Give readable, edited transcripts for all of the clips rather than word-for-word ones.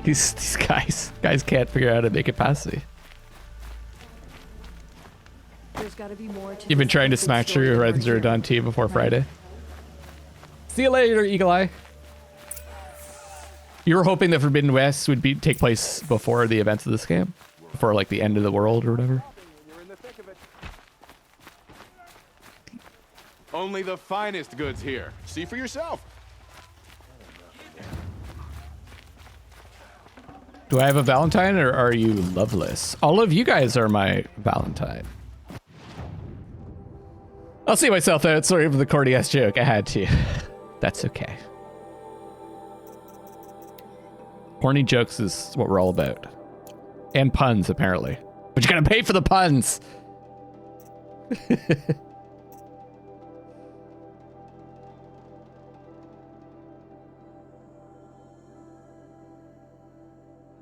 These guys can't figure out how to make it past me. There's gotta be more to You've been this trying to epic smash story through than Horizon our Zero hero. Dawn 2 before Right. Friday. See you later, Eagle Eye. You were hoping the Forbidden West would take place before the events of this game? Before, like, the end of the world or whatever? You're in the thick of it. Only the finest goods here. See for yourself. Do I have a Valentine or are you loveless? All of you guys are my Valentine. I'll see myself out. Sorry for the corny ass joke. I had to. That's okay. Corny jokes is what we're all about. And puns, apparently. But you gotta pay for the puns!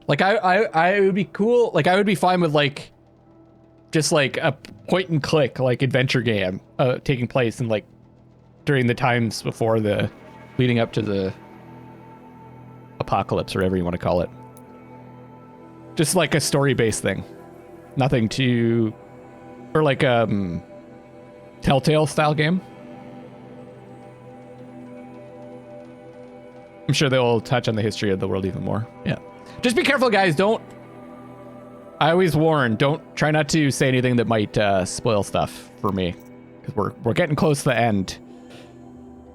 Like, I would be cool. Like, I would be fine with, like, just, like, a point-and-click, like, adventure game taking place in, like, during the times before the... leading up to the apocalypse, or whatever you want to call it. Just, like, a story-based thing. Nothing too... Or, like, Telltale-style game. I'm sure they'll touch on the history of the world even more. Yeah. Just be careful, guys. Don't... I always warn, try not to say anything that might spoil stuff for me. Because we're getting close to the end.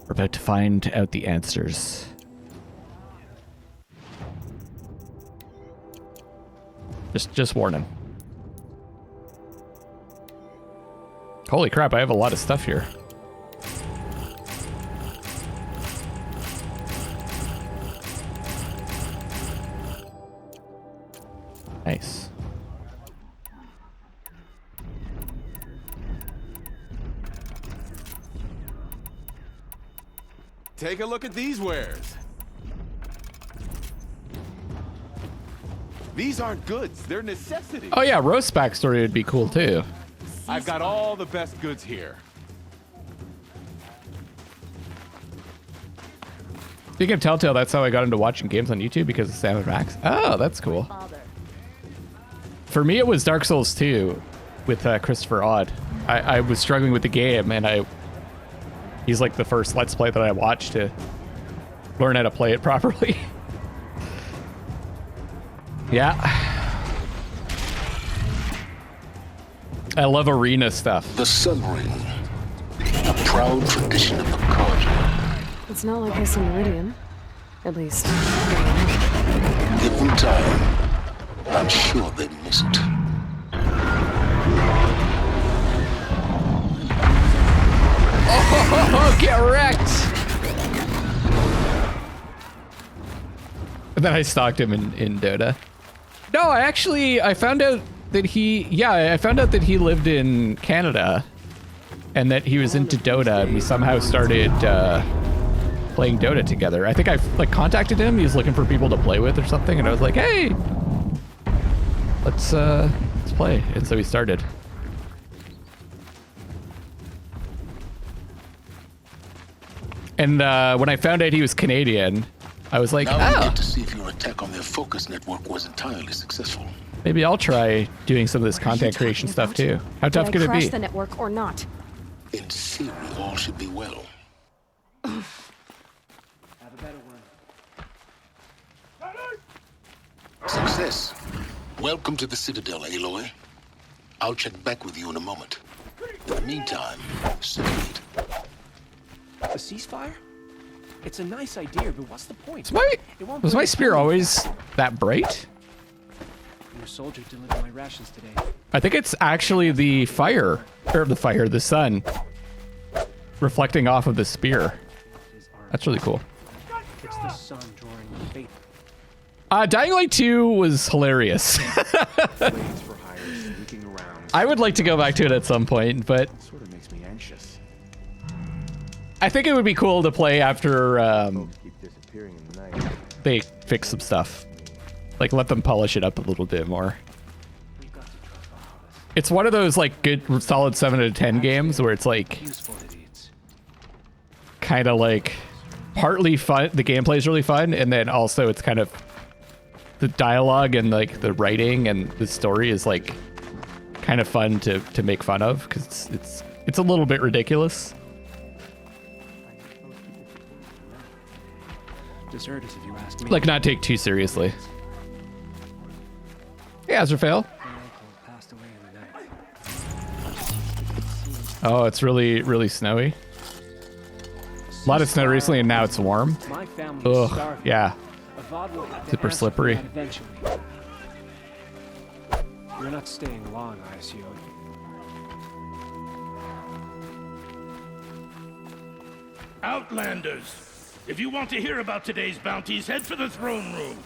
We're about to find out the answers. Just warning. Holy crap, I have a lot of stuff here. Nice. Take a look at these wares. These aren't goods, they're necessities. Oh yeah, Roast's backstory would be cool too. I've got all the best goods here. Speaking of Telltale, that's how I got into watching games on YouTube, because of Sam and Max. Oh, that's cool. Father. For me, it was Dark Souls 2 with Christopher Odd. I was struggling with the game, and he's like the first Let's Play that I watched to learn how to play it properly. Yeah. I love arena stuff. The Sun Ring, a proud tradition of the Carja. It's not like this in Meridian. At least. Give them time. I'm sure they miss it. Oh, get wrecked! And then I stalked him in Dota. No, I found out that I found out that he lived in Canada and that he was into Dota, and we somehow started playing Dota together. I think I like contacted him. He was looking for people to play with or something, and I was like, "Hey, let's play." And so we started. And when I found out he was Canadian, I was like, Now we "Oh, get to see if your attack on their focus network was entirely successful. maybe I'll try doing some of this content creation stuff too." How tough could it Crash be? the network or not? In theory, all should be well. Success. Welcome to the Citadel, Aloy. I'll check back with you in a moment. In the meantime, simulate. A ceasefire? It's a nice idea, but what's the point? Was my spear always that bright? Your soldier delivered my rations today. I think it's actually the the sun reflecting off of the spear. That's really cool. It's the sun drawing the fate. Dying Light 2 was hilarious. Blades for hire sneaking around. I would like to go back to it at some point, but Sort of makes me anxious. I think it would be cool to play after Keep disappearing in the night. they fix some stuff. Like, let them polish it up a little bit more. We've got to trust the harvest. It's one of those, like, good, solid 7 out of 10 games where it's, like, Useful idiots. kind of, like, partly fun. The gameplay is really fun, and then also it's kind of the dialogue and like the writing and the story is like kind of fun to make fun of because it's a little bit ridiculous. Deserters, if you ask me. Like not take too seriously. Hey, Azrael. Passed away in the night. Oh, it's really, really snowy. A lot of snow recently, and now it's warm. My family is Ugh, starving. yeah. Avad will have to Super answer for slippery. that eventually. You're not staying long, I assume. Outlanders, if you want to hear about today's bounties, head for the throne room.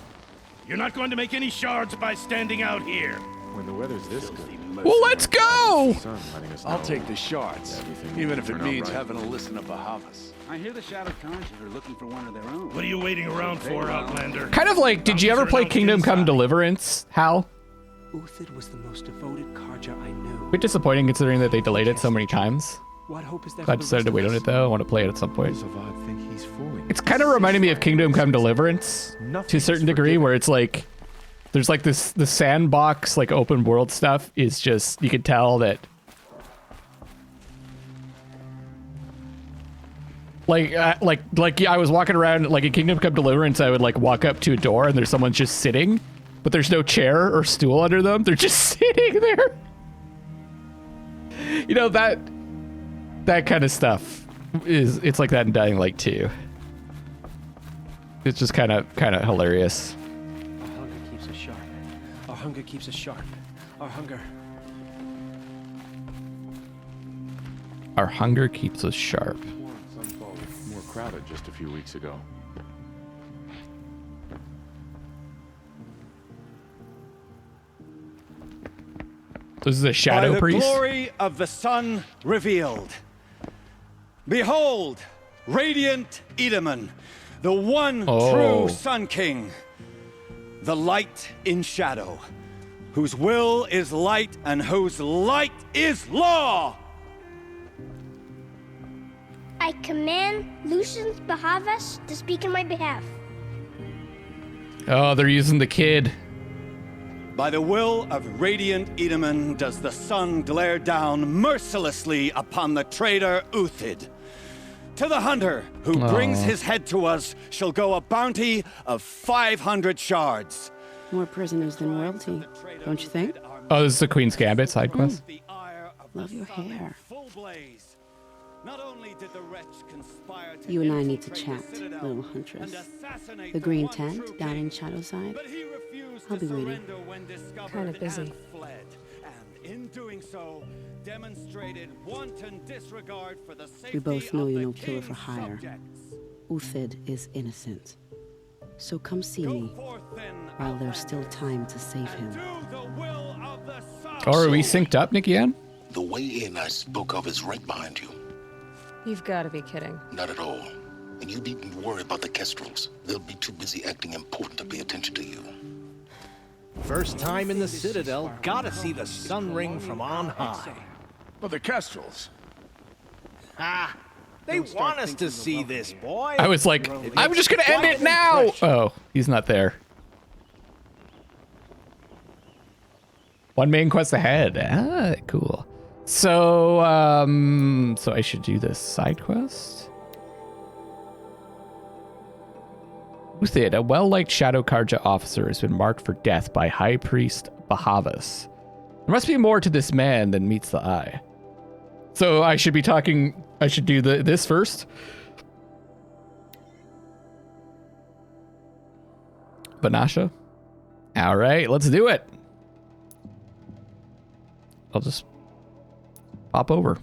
You're not going to make any shards by standing out here. When the weather's this good. Well, let's go! Sun letting us I'll know take the shards, everything even will if it turn out means right. having to listen to Bahavas. I hear the Shadow Conjurers are looking for one of their own. What are you waiting around for, Outlander? Kind of like, did you ever play Kingdom Come Deliverance, Hal? Uthid was the most devoted Karja I knew. Bit disappointing considering that they delayed it so many times. What hope is there I for the decided rest to of wait on us? it though. I want to play it at some point. Does Avad think he's fooling? It's kind of reminding me of Kingdom Come Deliverance to a certain degree, where it's like there's like the sandbox like open world stuff is just, you can tell that like I was walking around like in Kingdom Come Deliverance, I would like walk up to a door and there's someone just sitting, but there's no chair or stool under them. They're just sitting there. You know, that kind of stuff it's like that in Dying Light 2. It's just kind of hilarious. Our hunger keeps us sharp. Our hunger keeps us sharp. Our hunger. Our hunger keeps us sharp. Sunfall was more crowded just a few weeks ago. This is a shadow By the priest. glory of the sun revealed. Behold, radiant Edaman, the one Oh. true Sun King, the light in shadow, whose will is light and whose light is law. I command Lucius Bahavas to speak in my behalf. Oh, they're using the kid. By the will of radiant Edaman does the sun glare down mercilessly upon the traitor Uthid. To the hunter who brings his head to us shall go a bounty of 500 shards. More prisoners than royalty, don't you think? Oh, this is the Queen's Gambit side quest. The ire of Love the your sun in hair. full blaze. Not only did the wretch conspire to You and I need to infiltrate chat, the citadel little and huntress. assassinate The green one tent true down in king, Shadowside. but he refused I'll to be waiting. surrender when discovered Kinda busy. and fled. And in doing so, demonstrated wanton disregard for the safety We both know of you're the no killer for king's hire. subjects. Uthid is innocent. So come see Go me forth then, while there's still time to save and him. do the will of the sun. Oh, are we synced up, Nikki Ann? The way in I spoke of is right behind you. You've got to be kidding. Not at all. And you needn't worry about the Kestrels. They'll be too busy acting important to pay attention to you. First time in the Citadel, gotta see the sun ring from on high. Well, the Kestrels. Ah, they want us to see this, boy. I was like, I'm just gonna end it now. Oh, he's not there. One main quest ahead. Ah, cool. So, so I should do this side quest. Uthid, a well-liked Shadow Karja officer, has been marked for death by High Priest Bahavas. There must be more to this man than meets the eye. So I should be talking. I should do this first. Banasha. All right, let's do it. I'll just pop over.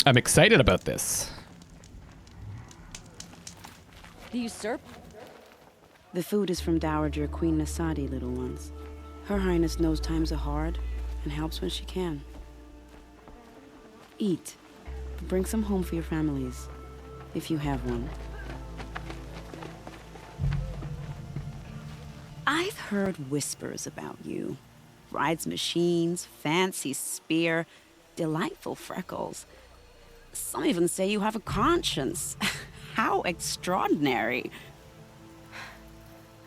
I'm excited about this. The usurp? The food is from Dowager Queen Nasadi, little ones. Her Highness knows times are hard and helps when she can. Eat. Bring some home for your families, if you have one. I've heard whispers about you. Rides machines, fancy spear, delightful freckles. Some even say you have a conscience. How extraordinary.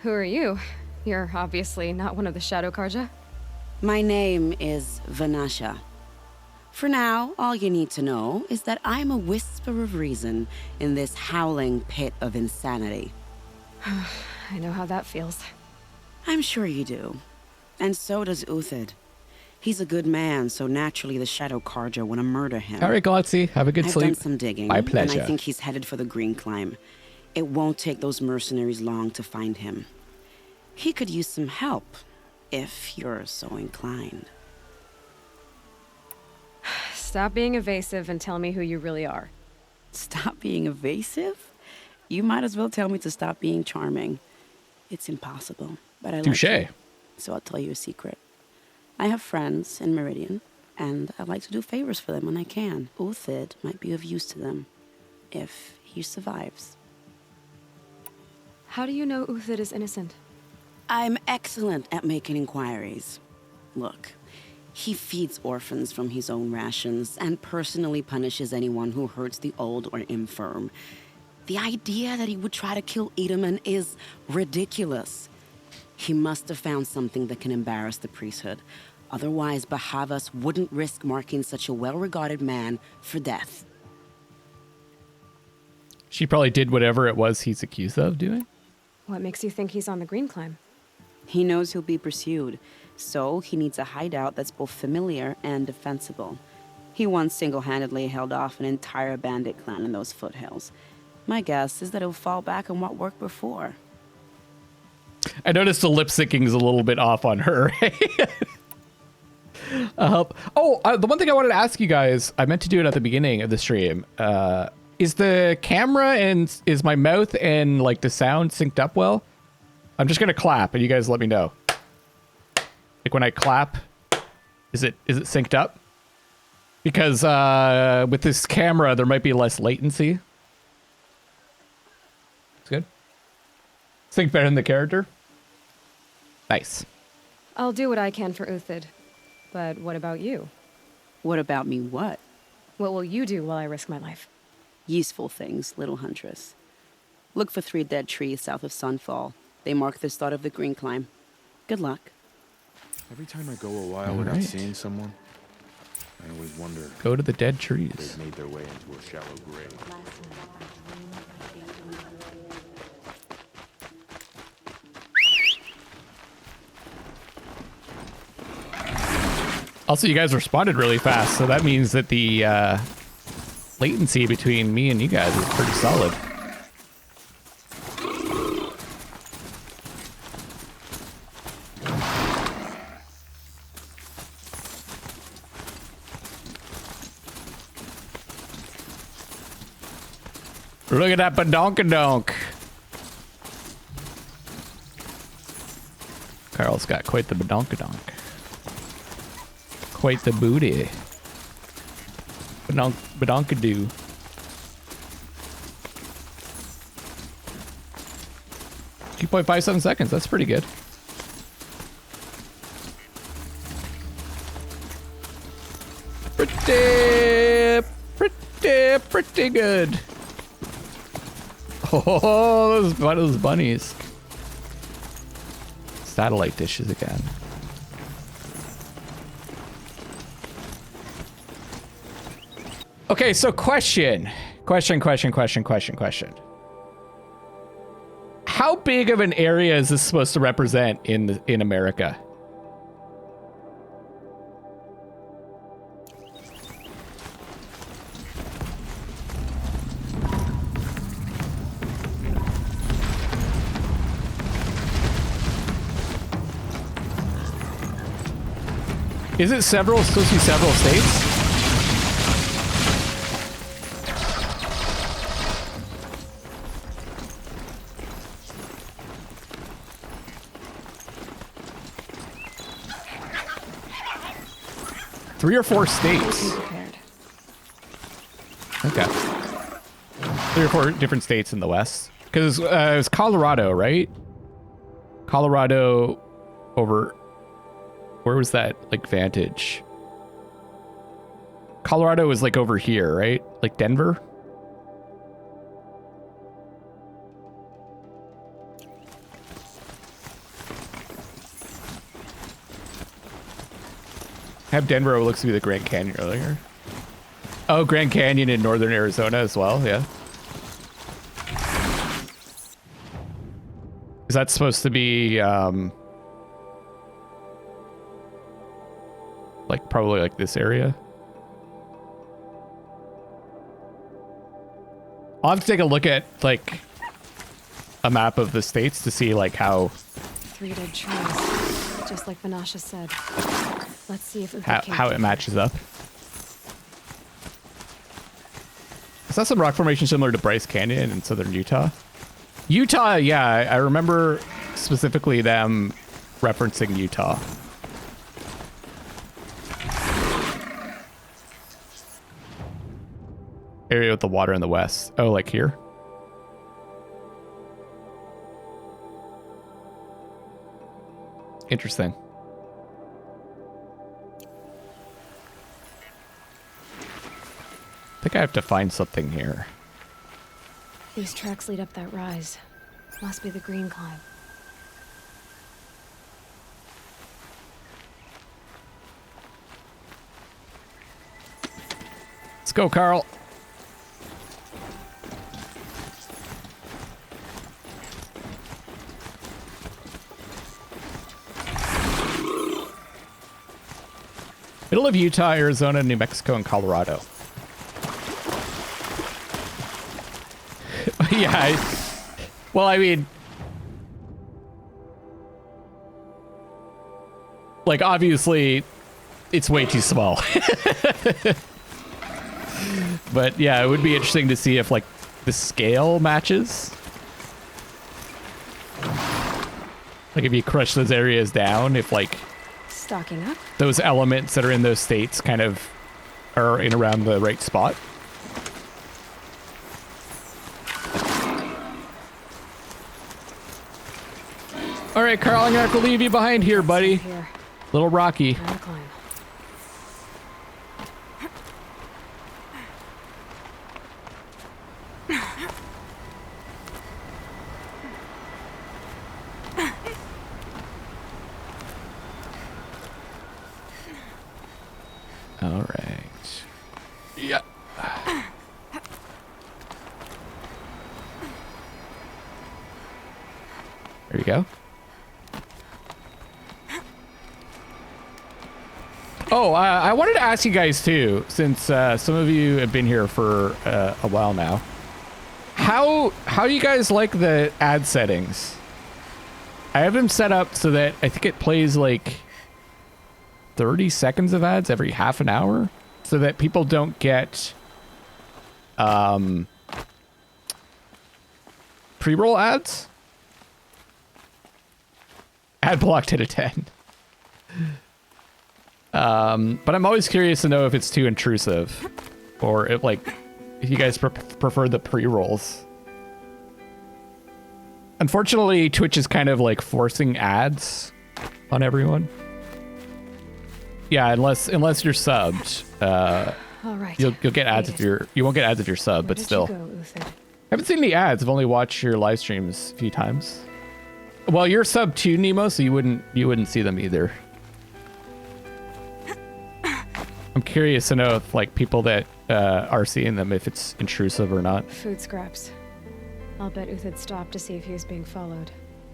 Who are you? You're obviously not one of the Shadow Karja. My name is Vanasha. For now, all you need to know is that I'm a whisper of reason in this howling pit of insanity. I know how that feels. I'm sure you do. And so does Uthid. He's a good man, so naturally the Shadow Karja want to murder him. All right, Glotzy, have a good I've sleep. done some digging, My pleasure. and I think he's headed for the Green Climb. It won't take those mercenaries long to find him. He could use some help, if you're so inclined. Stop being evasive and tell me who you really are. Stop being evasive? You might as well tell me to stop being charming. It's impossible, but I like Touche. you, so I'll tell you a secret. I have friends in Meridian, and I like to do favors for them when I can. Uthid might be of use to them, if he survives. How do you know Uthid is innocent? I'm excellent at making inquiries. Look, he feeds orphans from his own rations and personally punishes anyone who hurts the old or infirm. The idea that he would try to kill Edelman is ridiculous. He must have found something that can embarrass the priesthood. Otherwise, Bahavas wouldn't risk marking such a well-regarded man for death. She probably did whatever it was he's accused of doing. What makes you think he's on the Green Climb? He knows he'll be pursued, so he needs a hideout that's both familiar and defensible. He once single-handedly held off an entire bandit clan in those foothills. My guess is that he'll fall back on what worked before. I noticed the lip syncing is a little bit off on her. The one thing I wanted to ask you guys, I meant to do it at the beginning of the stream. Is the camera and is my mouth and like the sound synced up well? I'm just gonna clap and you guys let me know. Like when I clap, is it synced up? Because with this camera, there might be less latency. It's good. Sync better than the character. Nice. I'll do what I can for Uthid. But what about you? What about me what? What will you do while I risk my life? Useful things, little huntress. Look for 3 dead trees south of Sunfall. They mark the start of the Green Climb. Good luck. Every time I go a while without seeing someone, I always wonder. Go to the dead trees. They've made their way into a shallow grave. Also, you guys responded really fast, so that means that the latency between me and you guys is pretty solid. Look at that badonkadonk. Carl's got quite the badonkadonk. Quite the booty. Badonkadoo. .57 seconds. That's pretty good. Pretty good. Oh, those bunnies. Satellite dishes again. Okay, so question. How big of an area is this supposed to represent in America? Is it supposed to be several states? Three or four states. Okay. 3 or 4 different states in the West. Because it was Colorado, right? Colorado over... Where was that, like, vantage? Colorado was, like, over here, right? Like Denver? Have Denver looks to be the Grand Canyon earlier. Oh, Grand Canyon in northern Arizona as well, yeah. Is that supposed to be like probably like this area? I'll have to take a look at like a map of the states to see like how 3 dead trees, just like Vanasha said. Let's see if how it matches up. Is that some rock formation similar to Bryce Canyon in southern Utah? Utah, yeah, I remember specifically them referencing Utah. Area with the water in the west. Oh, like here? Interesting. I think I have to find something here. These tracks lead up that rise. Must be the green climb. Let's go, Carl. Middle of Utah, Arizona, New Mexico, and Colorado. Yeah, well, I mean, like, obviously, it's way too small. But, yeah, it would be interesting to see if, like, the scale matches. Like, if you crush those areas down, if, like, stocking up, those elements that are in those states kind of are in around the right spot. All right, Carl, I'm gonna have to leave you behind here, buddy. Here. Little rocky. Time to climb. All right. Yeah. There you go. Oh, I wanted to ask you guys too, since some of you have been here for a while now. How do you guys like the ad settings? I have them set up so that I think it plays like 30 seconds of ads every half an hour, so that people don't get pre-roll ads. Ad block 10 to 10. But I'm always curious to know if it's too intrusive, or if you guys prefer the pre-rolls. Unfortunately, Twitch is kind of like forcing ads on everyone. Yeah, unless you're subbed, All right. you'll get ads if you won't get ads if you're subbed, but still. Where did you go, Uthid? Haven't seen any ads. I've only watched your live streams a few times. Well, you're sub to Nemo, so you wouldn't see them either. I'm curious to know if like people that are seeing them, if it's intrusive or not. Food scraps. I'll bet Uthid stopped to see if he was being followed.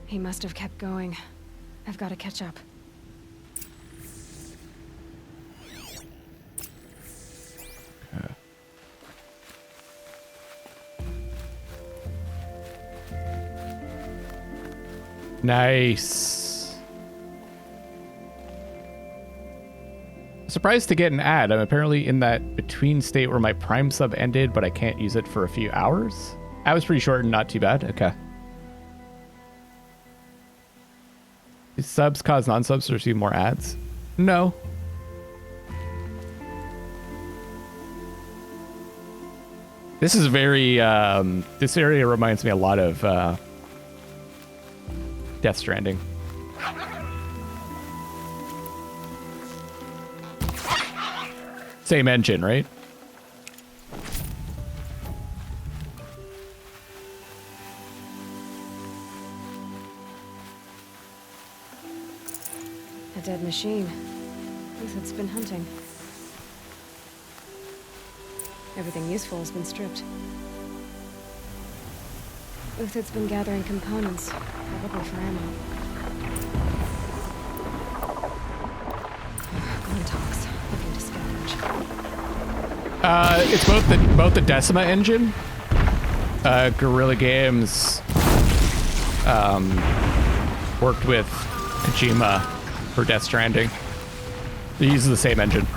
He must have kept going. I've got to catch up. Okay. Nice. Surprised to get an ad. I'm apparently in that between state where my Prime sub ended, but I can't use it for a few hours. That was pretty short and not too bad. Okay. Do subs cause non-subs to receive more ads? No. This is very, this area reminds me a lot of Death Stranding. Same engine, right? dead machine. Uthid's been hunting. Everything useful has been stripped. Uthid's been gathering components, probably for ammo. Glintox, looking to scavenge. It's both the Decima engine. Guerrilla Games worked with Kojima for Death Stranding. They use the same engine.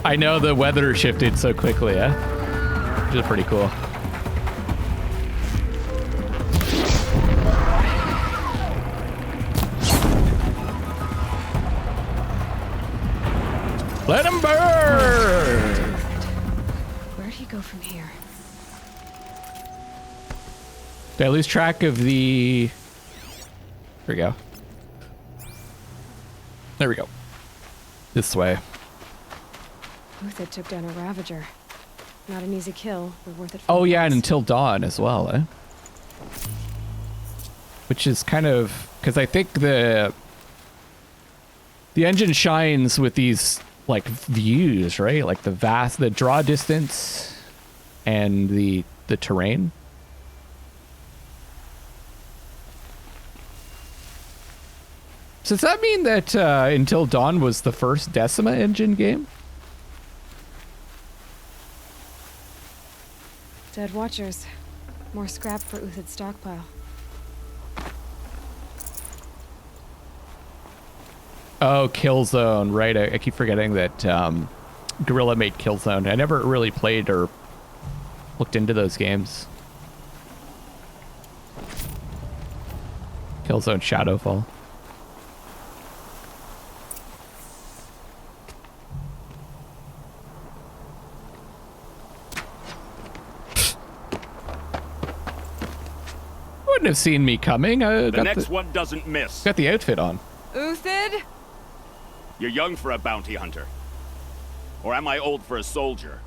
I know the weather shifted so quickly, which is pretty cool. Let him burn! Where'd he go from here? Did I lose track of the... There we go. There we go. This way. Uthid took down a Ravager. Not an easy kill, but worth it for Oh yeah, and once. Until Dawn as well, eh? Which is kind of... Because I think the engine shines with these, like, views, right? Like the draw distance and the terrain. So does that mean that Until Dawn was the first Decima engine game? Dead Watchers. More scrap for Uthid's stockpile. Oh, Killzone, right. I keep forgetting that Guerrilla made Killzone. I never really played or looked into those games. Killzone Shadowfall. Wouldn't have seen me coming. The next one doesn't miss. Got the outfit on. Uthid? You're young for a bounty hunter. Or am I old for a soldier?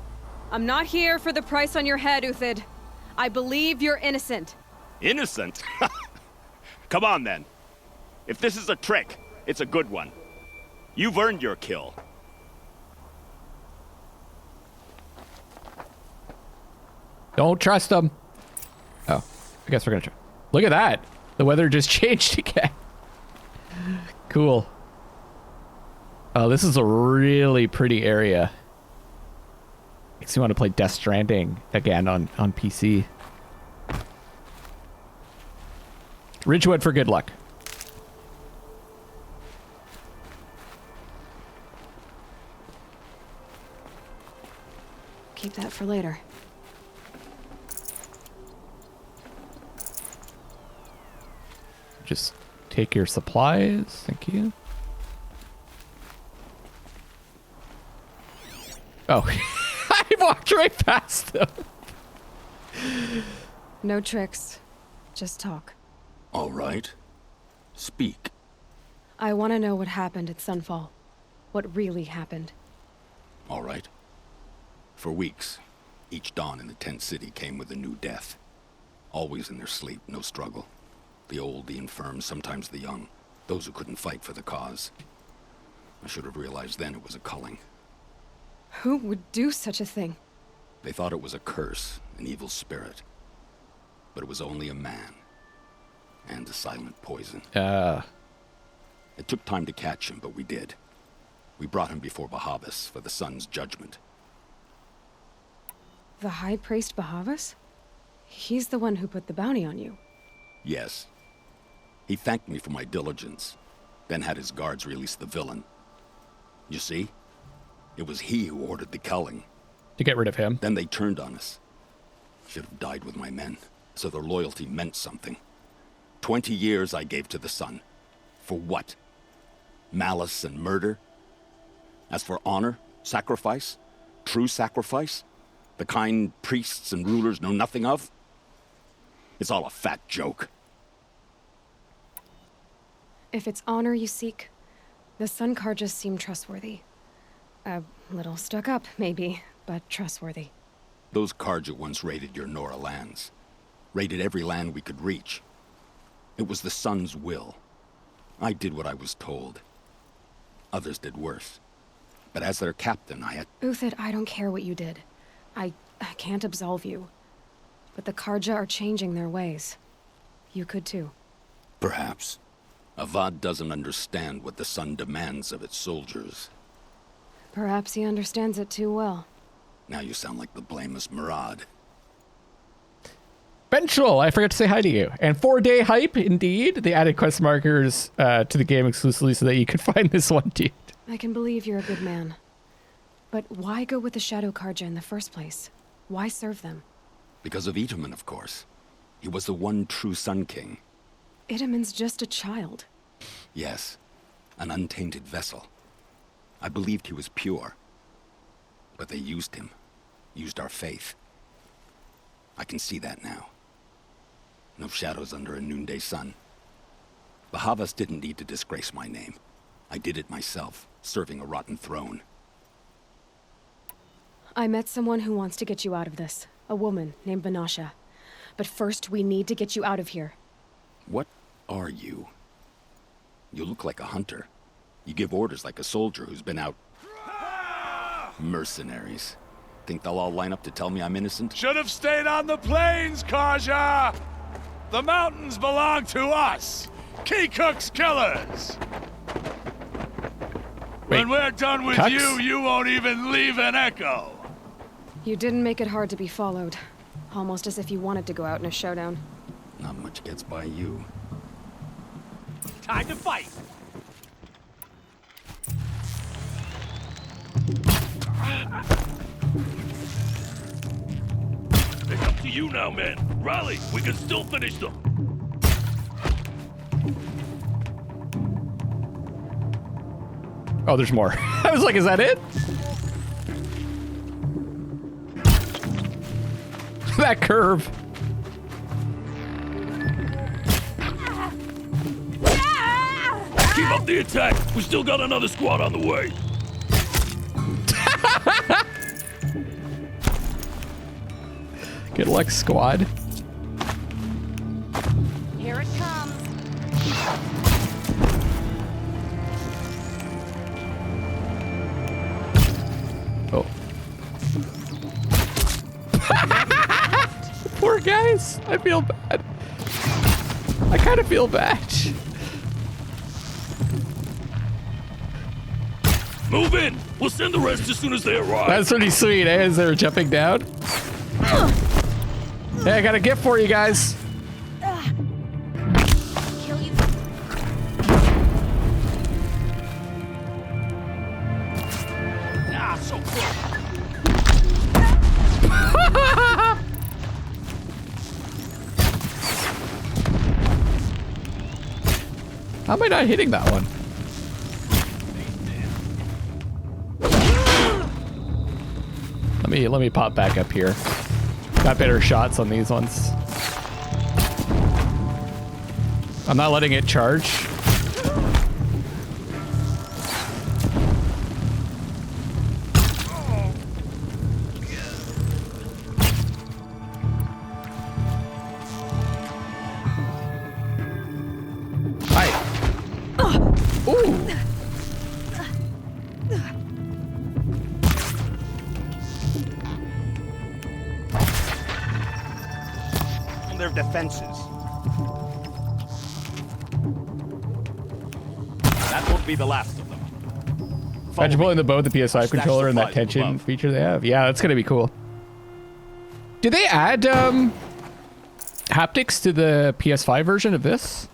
I'm not here for the price on your head, Uthid. I believe you're innocent. Innocent? Come on, then. If this is a trick, it's a good one. You've earned your kill. Don't trust them. Oh, I guess we're gonna try. Look at that. The weather just changed again. Cool. Oh, this is a really pretty area. Makes me want to play Death Stranding again on PC. Ridgewood for good luck. Keep that for later. Just take your supplies. Thank you. Oh, I walked right past them. No tricks. Just talk. All right. Speak. I want to know what happened at Sunfall. What really happened. All right. For weeks, each dawn in the tent city came with a new death. Always in their sleep, no struggle. The old, the infirm, sometimes the young. Those who couldn't fight for the cause. I should have realized then it was a culling. Who would do such a thing? They thought it was a curse, an evil spirit. But it was only a man. And a silent poison. It took time to catch him, but we did. We brought him before Bahavas for the sun's judgment. The High Priest Bahavas? He's the one who put the bounty on you. Yes. He thanked me for my diligence, then had his guards release the villain. You see? It was he who ordered the culling. To get rid of him. Then they turned on us. Should have died with my men, so their loyalty meant something. 20 years I gave to the sun. For what? Malice and murder? As for honor, sacrifice, true sacrifice, the kind priests and rulers know nothing of? It's all a fat joke. If it's honor you seek, the Sun Karjas seem trustworthy. A little stuck up, maybe, but trustworthy. Those Karja once raided your Nora lands. Raided every land we could reach. It was the Sun's will. I did what I was told. Others did worse. But as their captain, I had... Uthid, I don't care what you did. I can't absolve you. But the Karja are changing their ways. You could too. Perhaps. Avad doesn't understand what the Sun demands of its soldiers. Perhaps he understands it too well. Now you sound like the blameless Murad. Benchel, I forgot to say hi to you. And 4-day hype, indeed. They added quest markers to the game exclusively so that you could find this one, dude. I can believe you're a good man. But why go with the Shadow Karja in the first place? Why serve them? Because of Itaman, of course. He was the one true Sun King. Itaman's just a child. Yes, an untainted vessel. I believed he was pure. But they used him. Used our faith. I can see that now. No shadows under a noonday sun. Bahavas didn't need to disgrace my name. I did it myself, serving a rotten throne. I met someone who wants to get you out of this. A woman named Banasha. But first, we need to get you out of here. What are you? You look like a hunter. You give orders like a soldier who's been out... Mercenaries. Think they'll all line up to tell me I'm innocent? Should have stayed on the plains, Karja! The mountains belong to us! Keecook's killers! When we're done with you, you won't even leave an echo! You didn't make it hard to be followed. Almost as if you wanted to go out in a showdown. Not much gets by you. Time to fight! It's up to you now, man. Rally, we can still finish them. Oh, there's more. I was like, is that it? That curve. Keep up the attack. We still got another squad on the way. Good luck, squad. Here it comes. Oh. Poor guys. I feel bad. I kind of feel bad. Move in. We'll send the rest as soon as they arrive. That's pretty sweet, eh? As they were jumping down. Hey, I got a gift for you guys. Kill you. Ah, so close. How am I not hitting that one? Let me pop back up here. Got better shots on these ones. I'm not letting it charge. Their defenses. That won't be the last of them. Imagine pulling the bow with the PS5 controller and that supplies tension above. feature they have. Yeah, that's gonna be cool. Did they add haptics to the PS5 version of this?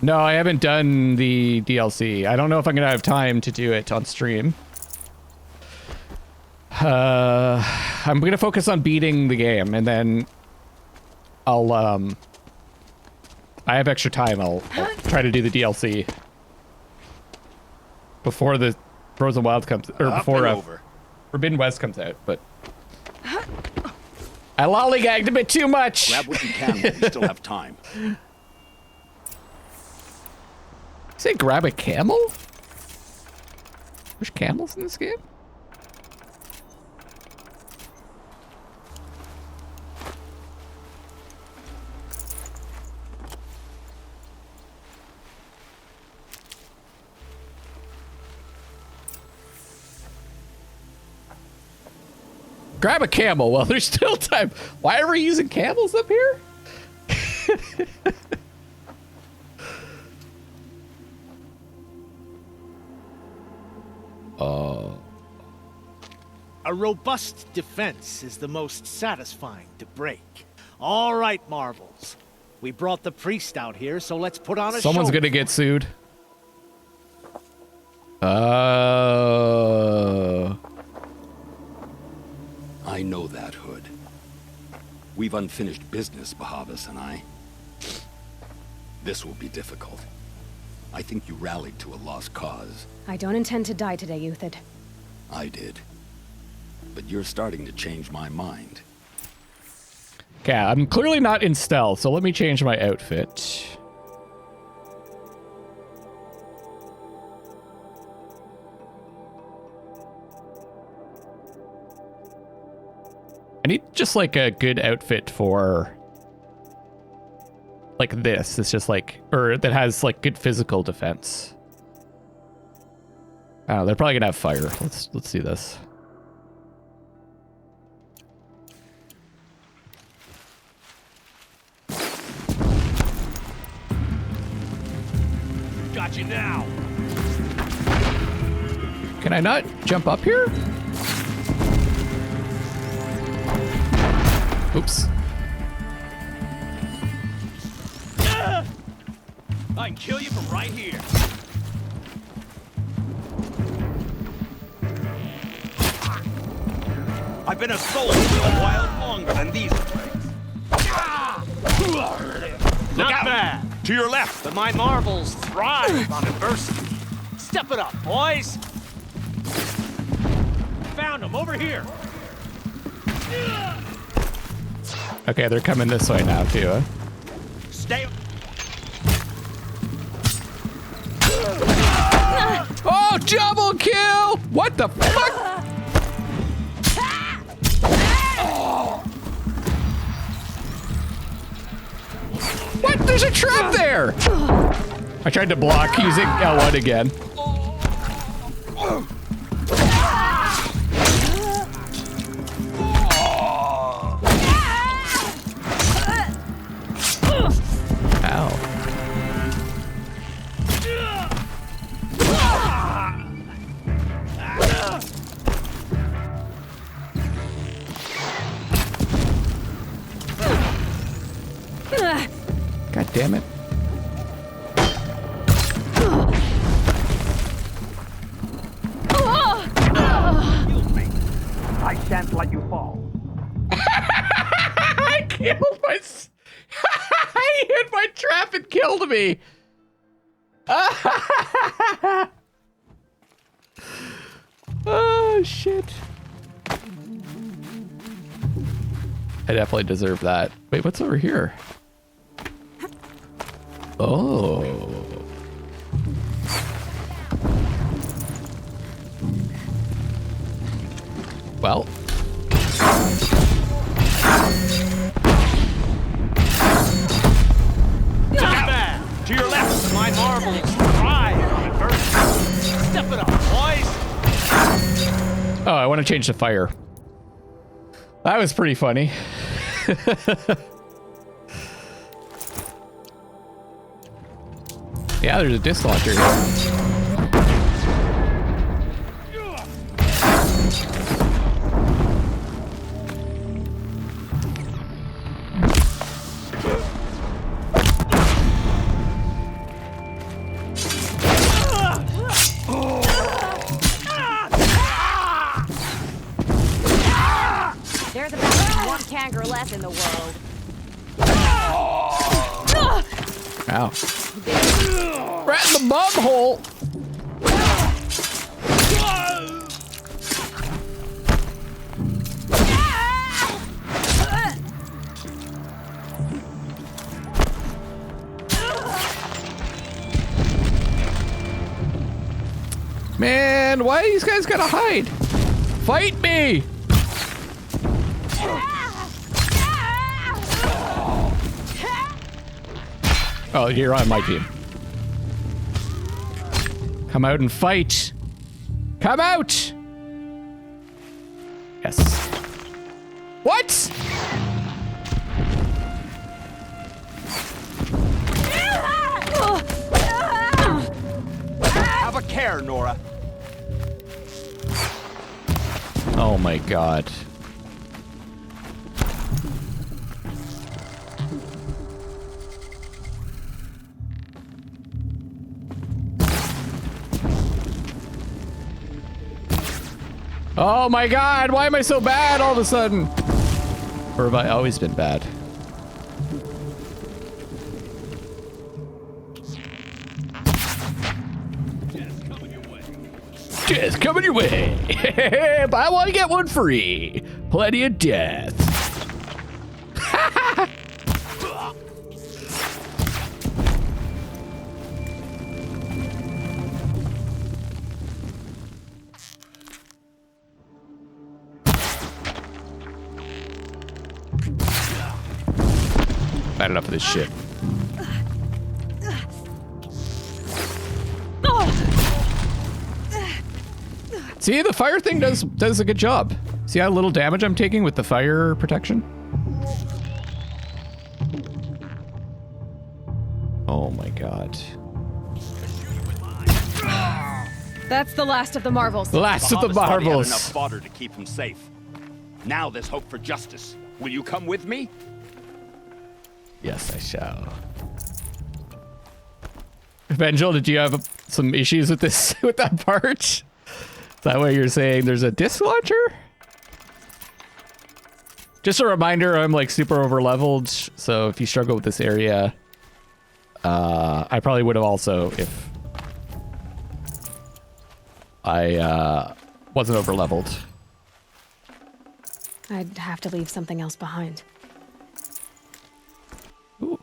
No, I haven't done the DLC. I don't know if I'm gonna have time to do it on stream. I'm gonna focus on beating the game, and then I have extra time. I'll try to do the DLC before the Frozen Wild comes, or before Forbidden West comes out. But I lollygagged a bit too much. Grab what you can while we still have time. Say grab a camel? There's camels in this game? Grab a camel. Well, there's still time. Why are we using camels up here? A robust defense is the most satisfying to break. All right, Marvels. We brought the priest out here, so let's put on a show. Someone's gonna get sued. I know that, Hood. We've unfinished business, Bahavas and I. This will be difficult. I think you rallied to a lost cause. I don't intend to die today, Uthid. I did. But you're starting to change my mind. Okay, I'm clearly not in stealth, so let me change my outfit. I need just like a good outfit for like this. It's just like, or that has like good physical defense. Oh, they're probably gonna have fire. Let's see this. Got you now. Can I not jump up here? Oops. I can kill you from right here. I've been a soldier a while longer than these plagues. Not out. bad. To your left. But my Marvels thrive on adversity. Step it up, boys. Found him over here. Okay, they're coming this way now too, huh? Stay. Oh, double kill! What the fuck? What? There's a trap there! I tried to block using L1 again. Ow. God damn it. I shan't let you fall. I killed my... I hit my trap and killed me. Oh, shit. I definitely deserve that. Wait, what's over here? Oh. Well. Not bad. To your left. My Marvels thrive on adversity. Step it up, boys. Oh, I want to change the fire. That was pretty funny. Yeah, there's a disc launcher here. There's about one kangaroo less in the world. Ow. Right in the bum hole. Man, why these guys gotta hide? Fight me! Oh, you're on my team. Come out and fight. Come out! Yes. What? Have a care, Nora. Oh my god. Oh my god, why am I so bad all of a sudden? Or have I always been bad? Just coming your way. Buy one, get one free. Plenty of death. Bad enough of this shit. See, the fire thing does a good job. See how little damage I'm taking with the fire protection? Oh my god. That's the last of the marvels. Last of the marvels. Enough fodder to keep him safe. Now there's hope for justice. Will you come with me? Yes, I shall. Vengel, did you have some issues with this, with that part? Is that what you're saying? There's a disc launcher? Just a reminder, I'm like super over leveled, so if you struggle with this area, I probably would have also if I wasn't over leveled. I'd have to leave something else behind. Ooh.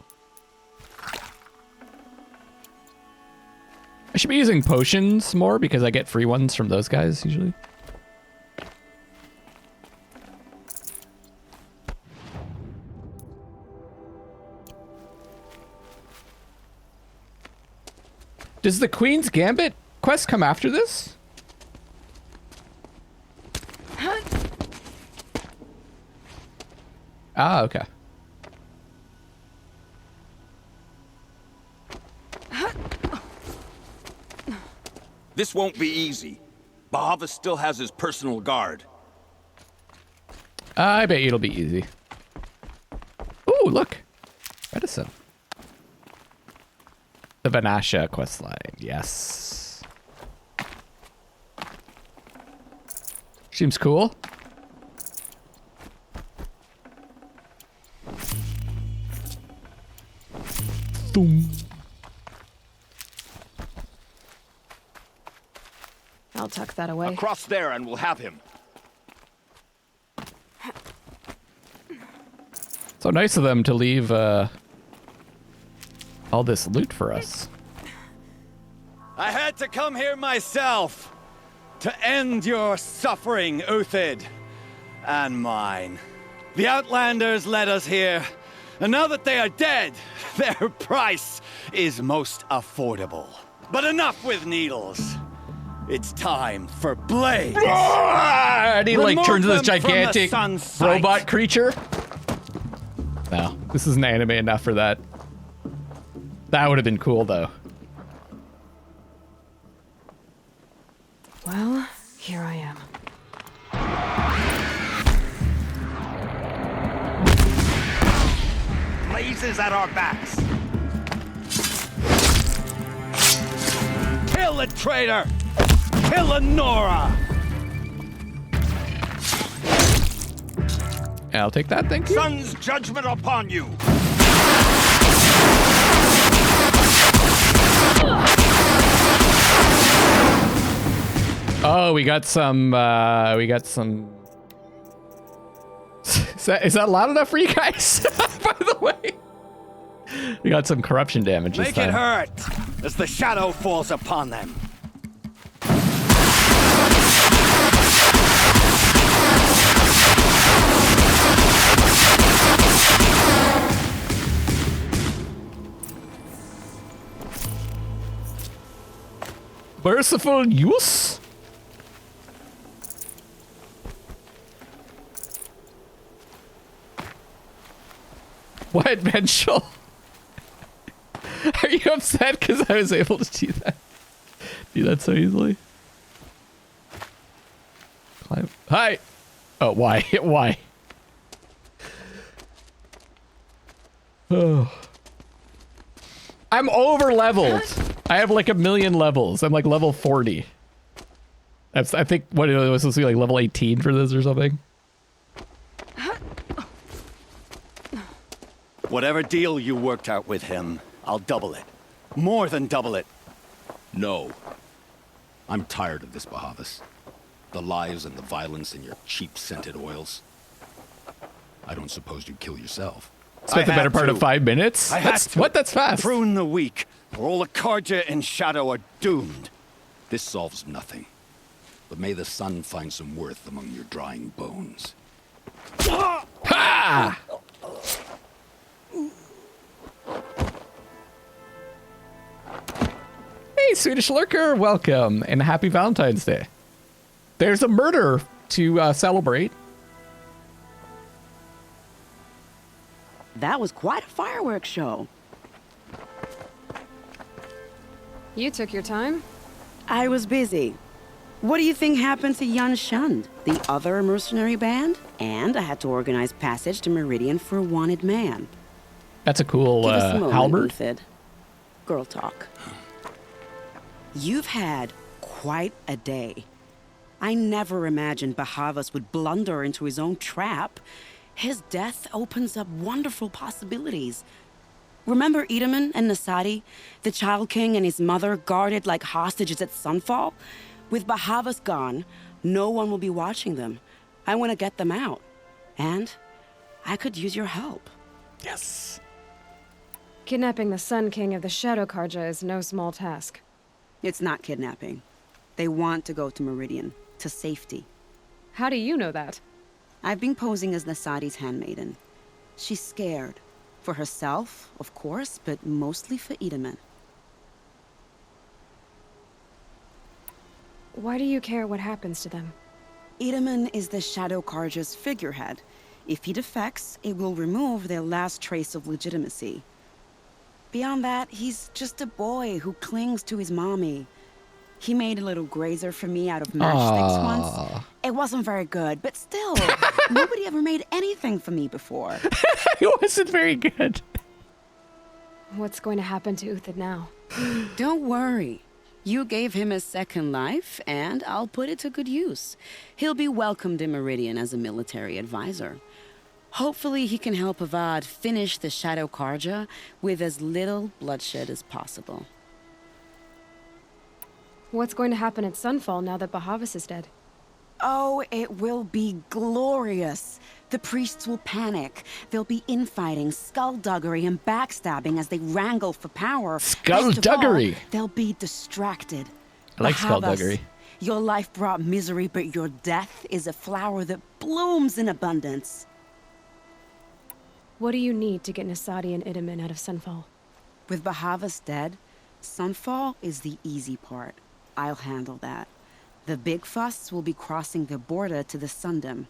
I should be using potions more because I get free ones from those guys usually. Does the Queen's Gambit quest come after this? Ah, okay. This won't be easy. Bahava still has his personal guard. I bet you it'll be easy. Ooh, look. Medicine. The Vanasha questline, yes. Seems cool. Boom. I'll tuck that away. Across there and we'll have him. So nice of them to leave all this loot for us. I had to come here myself to end your suffering, Uthid, and mine. The Outlanders led us here, and now that they are dead, their price is most affordable. But enough with needles. It's time for blades. And he like turns into this gigantic robot sight. creature. No, this isn't anime enough for that. That would have been cool though. Well, here I am. Blazes at our backs. Kill the traitor! Kill the Nora! Yeah, I'll take that, thank you. Sun's judgment upon you. Oh, we got some. Is that loud enough for you guys? By the way, we got some corruption damage this Make time. it hurt as the shadow falls upon them. Merciful use? What, Benchel? Are you upset because I was able to do that so easily? Climb. Hi! Oh, why? Why? Oh. I'm over leveled. I have like 1 million levels. I'm like level 40. That's, I think, what it was supposed to be like level 18 for this or something. Whatever deal you worked out with him, I'll double it. More than double it. No. I'm tired of this, Bahavas. The lies and the violence and your cheap-scented oils. I don't suppose you'd kill yourself. Spent the better part of 5 minutes? That's fast. Prune the weak, or all the Karja in Shadow are doomed. This solves nothing. But may the sun find some worth among your drying bones. Ha! Hey, Swedish Lurker, welcome, and happy Valentine's Day. There's a murder to celebrate. That was quite a fireworks show. You took your time? I was busy. What do you think happened to Jan Shund, the other mercenary band? And I had to organize passage to Meridian for a wanted man. That's a cool Give us a moment, halberd. Uthid. Girl talk. You've had quite a day. I never imagined Bahavas would blunder into his own trap. His death opens up wonderful possibilities. Remember Edaman and Nasadi, the Child King and his mother guarded like hostages at Sunfall? With Bahavas gone, no one will be watching them. I want to get them out. And I could use your help. Yes. Kidnapping the Sun King of the Shadow Karja is no small task. It's not kidnapping. They want to go to Meridian, to safety. How do you know that? I've been posing as Nasadi's handmaiden. She's scared. For herself, of course, but mostly for Edaman. Why do you care what happens to them? Edaman is the Shadow Karja's figurehead. If he defects, it will remove their last trace of legitimacy. Beyond that, he's just a boy who clings to his mommy. He made a little grazer for me out of matchsticks once. It wasn't very good, but still, nobody ever made anything for me before. It wasn't very good. What's going to happen to Uthid now? Don't worry. You gave him a second life, and I'll put it to good use. He'll be welcomed in Meridian as a military advisor. Hopefully he can help Avad finish the Shadow Karja with as little bloodshed as possible. What's going to happen at Sunfall now that Bahavas is dead? Oh, it will be glorious. The priests will panic. There'll be infighting, skullduggery, and backstabbing as they wrangle for power. Skullduggery? They'll be distracted. I like Bahavas, skullduggery. Your life brought misery, but your death is a flower that blooms in abundance. What do you need to get Nasadi and Edaman out of Sunfall? With Bahavas dead, Sunfall is the easy part. I'll handle that. The big fuss will be crossing the border to the Sundom.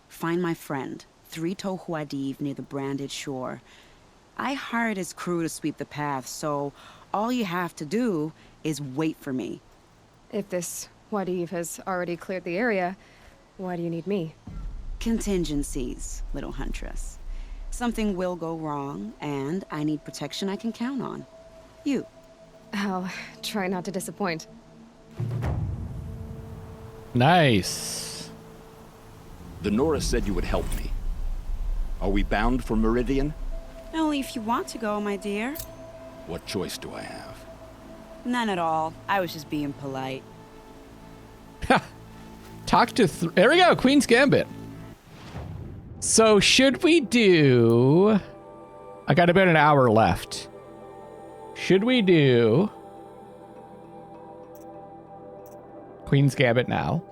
Find my friend, 3 Tohuadiv near the branded shore. I hired his crew to sweep the path, so all you have to do is wait for me. If this Wadiv has already cleared the area, why do you need me? Contingencies, little huntress. Something will go wrong, and I need protection I can count on. You. I'll try not to disappoint. Nice. The Nora said you would help me. Are we bound for Meridian? Only if you want to go, my dear. What choice do I have? None at all. I was just being polite. Talk to... There we go, Queen's Gambit. So should we do... I got about an hour left. Should we do... Queen's Gambit now?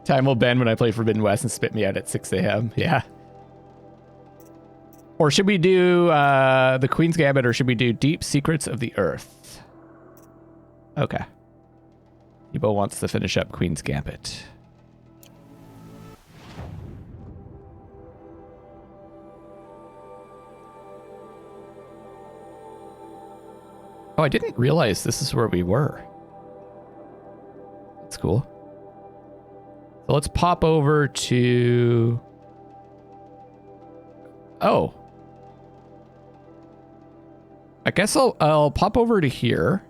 Time will bend when I play Forbidden West and spit me out at 6 a.m. Yeah. Or should we do the Queen's Gambit, or should we do Deep Secrets of the Earth? Okay. Ebo wants to finish up Queen's Gambit. Oh, I didn't realize this is where we were. That's cool. So let's pop over to... Oh. I guess I'll pop over to here.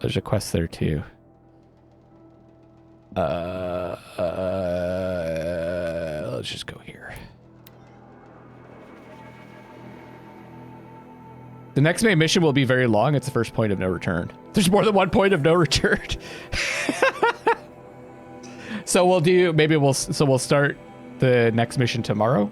There's a quest there too. Let's just go here. The next main mission will be very long. It's the first point of no return. There's more than one point of no return. So we'll do, maybe we'll start the next mission tomorrow.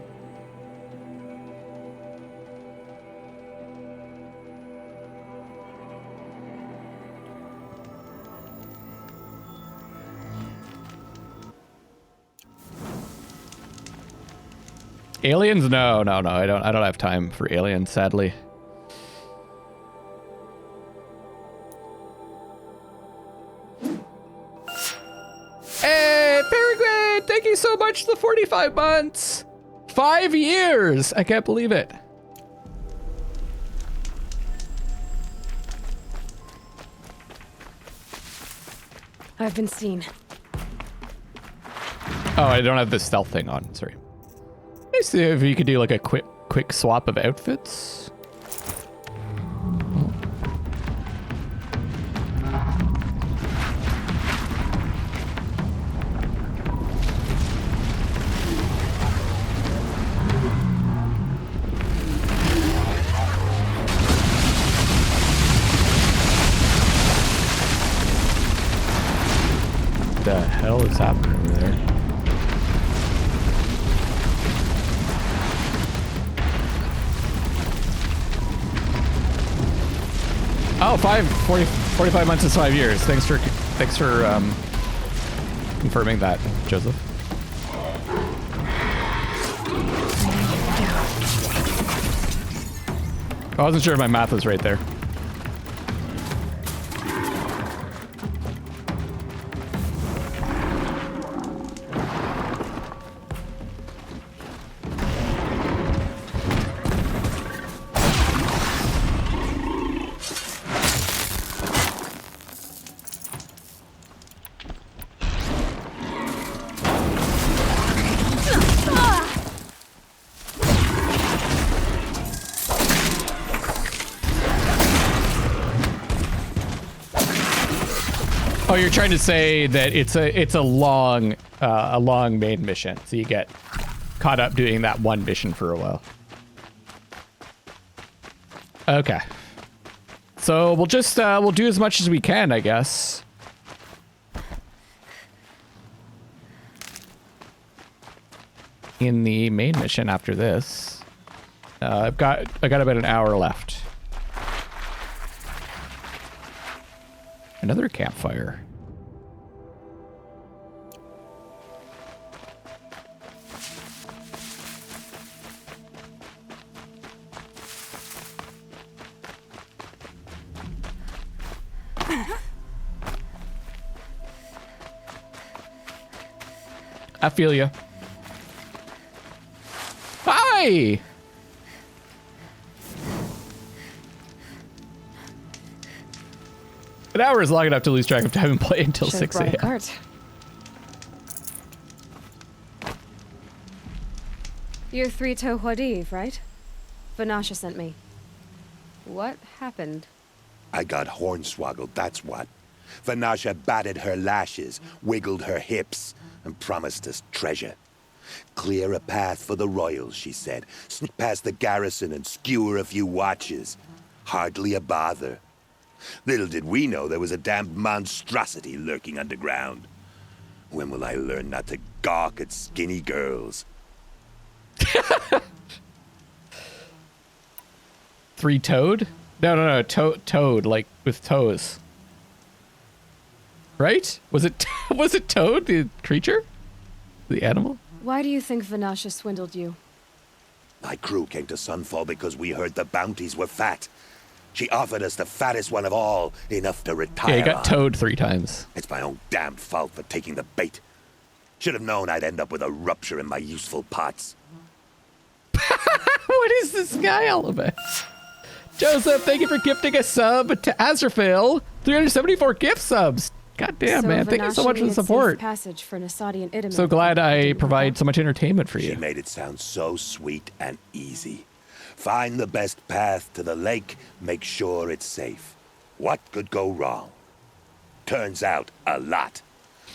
Aliens? No. I don't have time for aliens, sadly. Hey, Peregrine! Thank you so much for the 45 months! 5 years! I can't believe it. I've been seen. Oh, I don't have the stealth thing on. Sorry. Let's see if you could do like a quick swap of outfits. What the hell is happening over there? Oh, 45 months is 5 years. Thanks for confirming that, Joseph. I wasn't sure if my math was right there. Oh, you're trying to say that it's a long main mission, so you get caught up doing that one mission for a while. Okay, so we'll just we'll do as much as we can, I guess. In the main mission after this, I got about an hour left. Another campfire. I feel you. Hi! An hour is long enough to lose track of time and play until 6 a.m. You're 3-toe Huadiv, right? Vanasha sent me. What happened? I got hornswoggled, that's what. Vanasha batted her lashes, wiggled her hips, and promised us treasure. Clear a path for the royals, she said. Sneak past the garrison and skewer a few watches. Hardly a bother. Little did we know there was a damned monstrosity lurking underground. When will I learn not to gawk at skinny girls? Three-toed? No. Toad, like with toes. Right? Was it Toad, the creature? The animal? Why do you think Vanasha swindled you? My crew came to Sunfall because we heard the bounties were fat. She offered us the fattest one of all, enough to retire. Yeah, you got on. towed 3 times. It's my own damned fault for taking the bait. Should have known I'd end up with a rupture in my useful parts. What is this guy all about? Joseph, thank you for gifting a sub to Azraphil. 374 gift subs. God damn, man. Thank you so much for the support. Passage for Nasadi and Idam. So glad I provide so much entertainment for you. She made it sound so sweet and easy. Find the best path to the lake, make sure it's safe. What could go wrong? Turns out, a lot.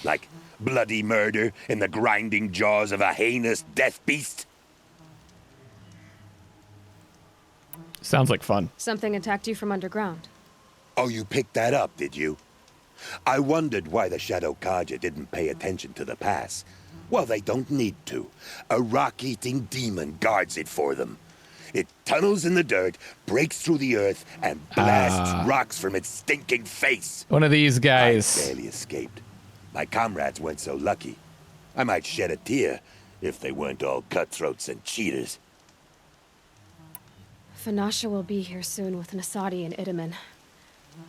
Like bloody murder in the grinding jaws of a heinous death beast. Sounds like fun. Something attacked you from underground. Oh, you picked that up, did you? I wondered why the Shadow Kaja didn't pay attention to the pass. Well, they don't need to. A rock-eating demon guards it for them. It tunnels in the dirt, breaks through the earth, and blasts rocks from its stinking face. One of these guys. I barely escaped. My comrades weren't so lucky. I might shed a tear if they weren't all cutthroats and cheaters. Vanasha will be here soon with Nasadi and Idaman.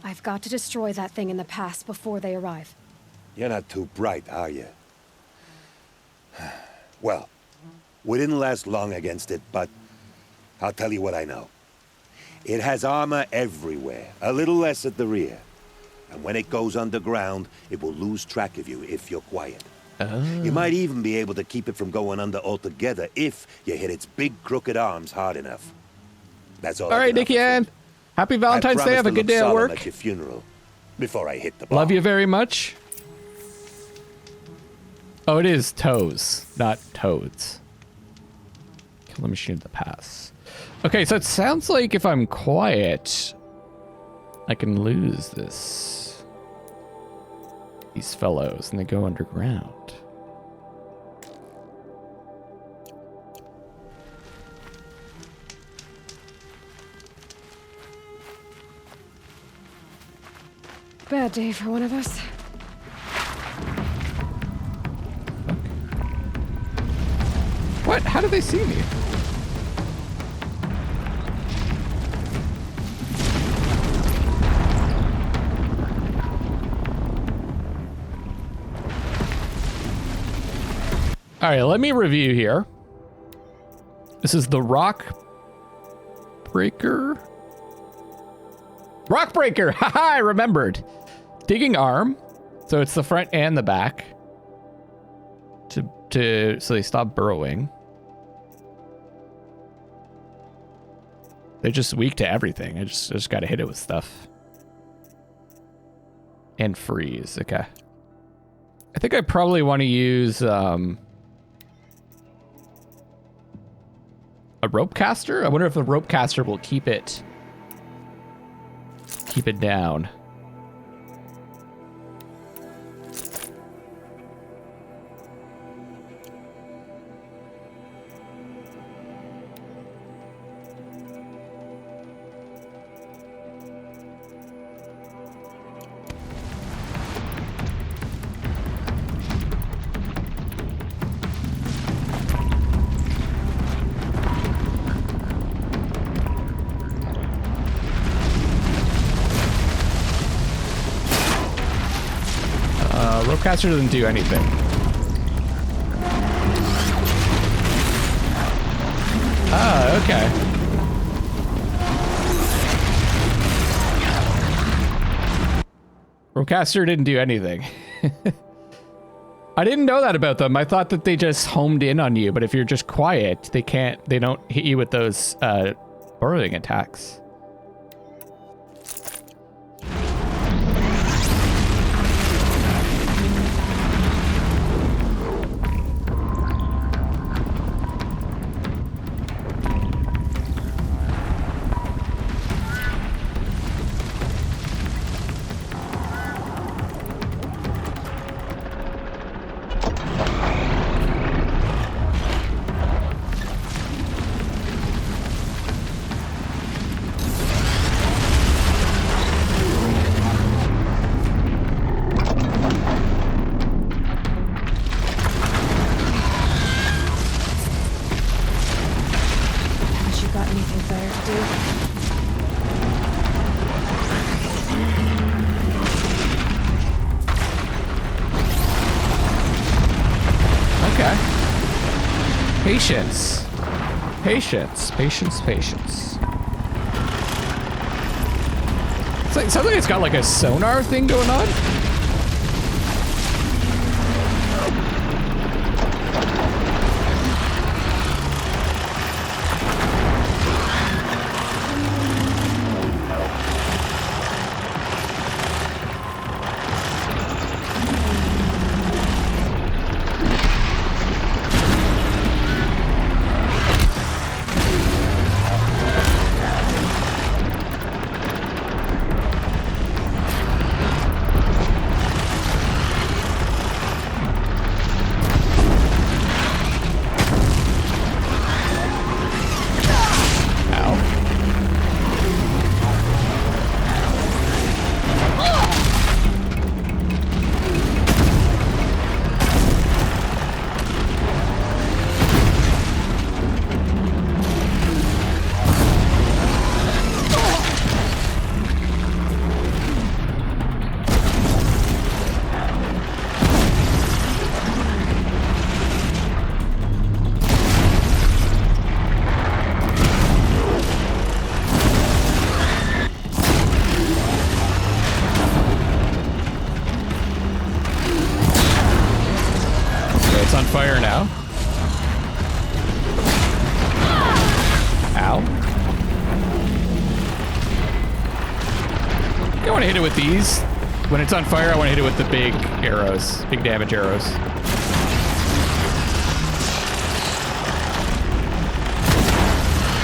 I've got to destroy that thing in the pass before they arrive. You're not too bright, are you? Well, we didn't last long against it, but I'll tell you what I know. It has armor everywhere, a little less at the rear. And when it goes underground, it will lose track of you if you're quiet. You might even be able to keep it from going under altogether if you hit its big crooked arms hard enough. That's all. All right, Nicky Ann. Happy Valentine's Day. Have a good day at work. At your funeral before I hit the bar. Love you very much. Oh, it is toes, not toads. Kill the machine at the pass. Okay, so it sounds like if I'm quiet, I can lose these fellows, and they go underground. Bad day for one of us. What? How do they see me? All right, let me review here. This is the Rock Breaker. Rock Breaker! Haha, I remembered. Digging arm. So it's the front and the back. So they stop burrowing. They're just weak to everything. I just gotta hit it with stuff. And freeze. Okay. I think I probably want to use a rope caster. I wonder if the rope caster will keep it down. Ropecaster doesn't do anything. Ah, okay. Ropecaster didn't do anything. I didn't know that about them. I thought that they just homed in on you, but if you're just quiet, they don't hit you with those burrowing attacks. Patience. Patience, patience, patience. It sounds like it's got like a sonar thing going on. With these, when it's on fire, I want to hit it with the big arrows, big damage arrows.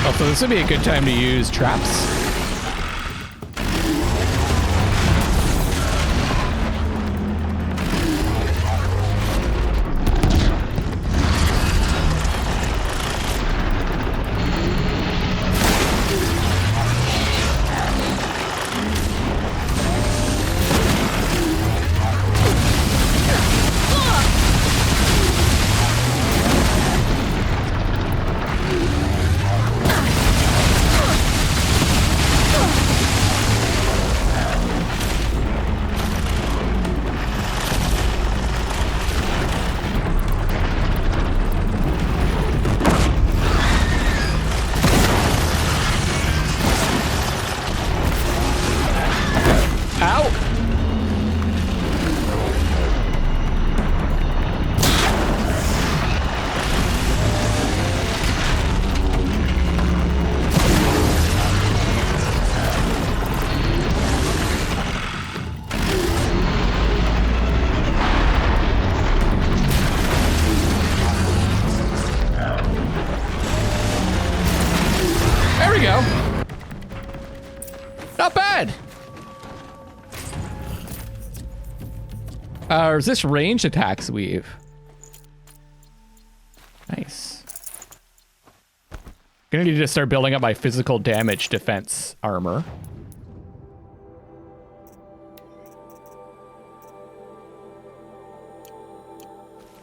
Also, this would be a good time to use traps. Or is this ranged attacks weave? Nice. Gonna need to start building up my physical damage defense armor.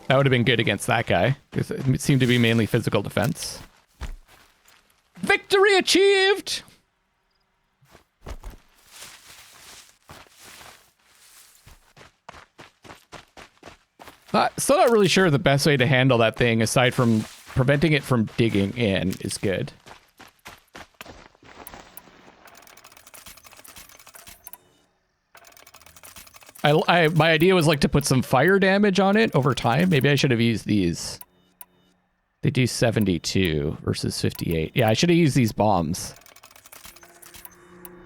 That would have been good against that guy, because it seemed to be mainly physical defense. Victory achieved! Still not really sure the best way to handle that thing, aside from preventing it from digging in, is good. My idea was like to put some fire damage on it over time. Maybe I should have used these. They do 72 versus 58. Yeah, I should have used these bombs.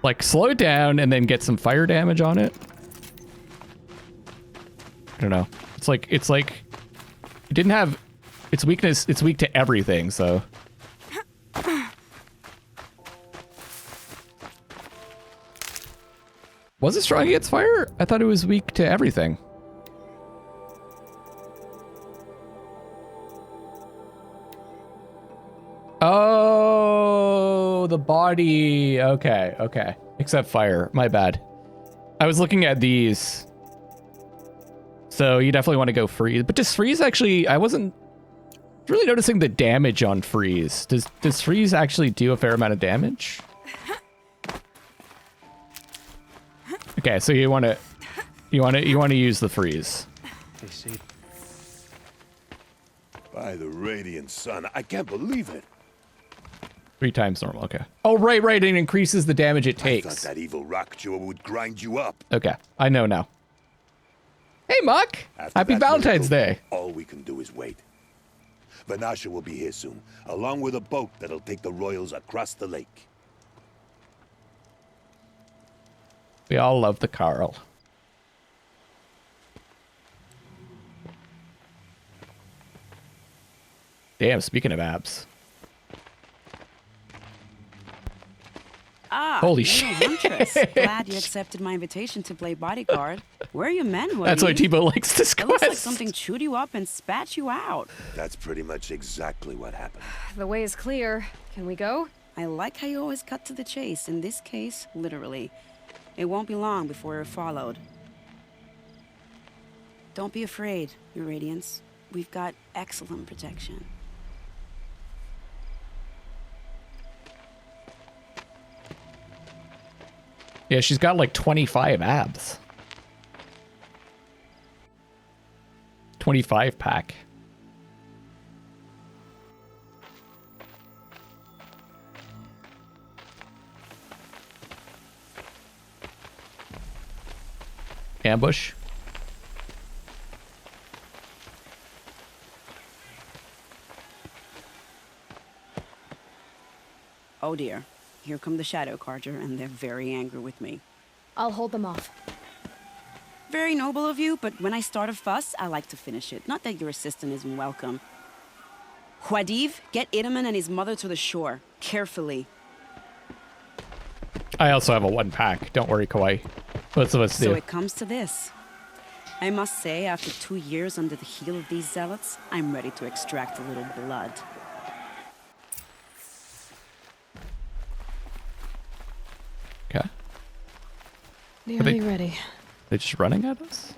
Like slow it down and then get some fire damage on it. I don't know. It's like it didn't have its weakness. It's weak to everything, so. Was it strong against fire? I thought it was weak to everything. Oh, the body. Okay, okay. Except fire. My bad. I was looking at these. So you definitely want to go freeze. But does freeze actually... I wasn't really noticing the damage on freeze. Does freeze actually do a fair amount of damage? Okay, so you want to use the freeze. By the radiant sun, I can't believe it. 3 times normal, okay. Oh, right, it increases the damage it takes. I thought that evil rock jaw would grind you up. Okay, I know now. Hey, Muck! After Happy that Valentine's miracle, Day. All we can do is wait. Vanasha will be here soon, along with a boat that'll take the royals across the lake. We all love the Carl. Damn, speaking of abs. Ah, holy little shit. Huntress. Glad you accepted my invitation to play bodyguard. Where are your men, Woody? That's why Tebow likes this It looks like quest. something chewed you up and spat you out. That's pretty much exactly what happened. The way is clear. Can we go? I like how you always cut to the chase. In this case, literally. It won't be long before you're followed. Don't be afraid, Your Radiance. We've got excellent protection. Yeah, she's got like 25 abs. 25 pack. Ambush. Oh dear. Here come the Shadow Carja, and they're very angry with me. I'll hold them off. Very noble of you, but when I start a fuss, I like to finish it. Not that your assistant isn't welcome. Huadiv, get Itaman and his mother to the shore. Carefully. I also have a 1 pack. Don't worry, Kawaii. Most of us do. So it comes to this. I must say, after 2 years under the heel of these zealots, I'm ready to extract a little blood. Okay. Nearly ready. They're just running at us?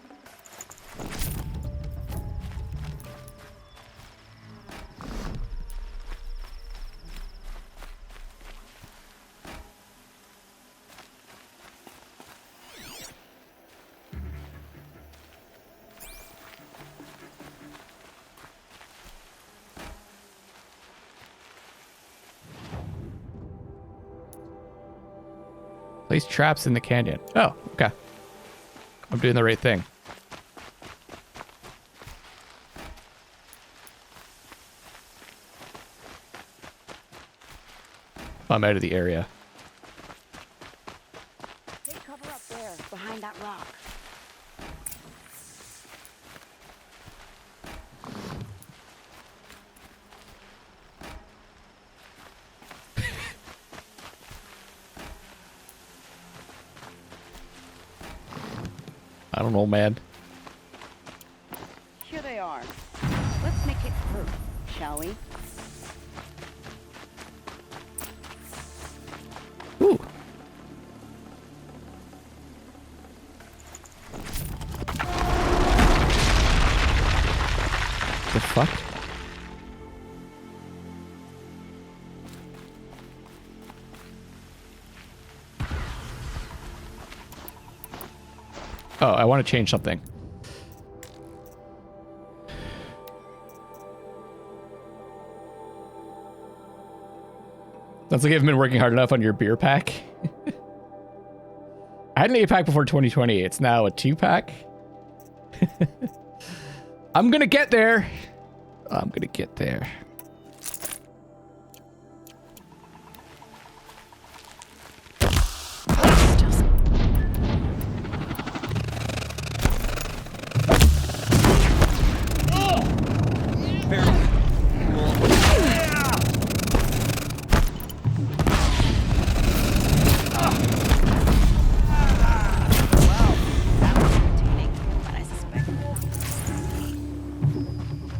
Place traps in the canyon. Oh, okay. I'm doing the right thing. I'm out of the area. Take cover up there, behind that rock. I don't know, man. Here they are. Let's make it hurt, shall we? Ooh. The fuck? Oh, I want to change something. Sounds like you haven't been working hard enough on your beer pack. I had an 8-pack before 2020. It's now a 2-pack. I'm gonna get there. I'm gonna get there.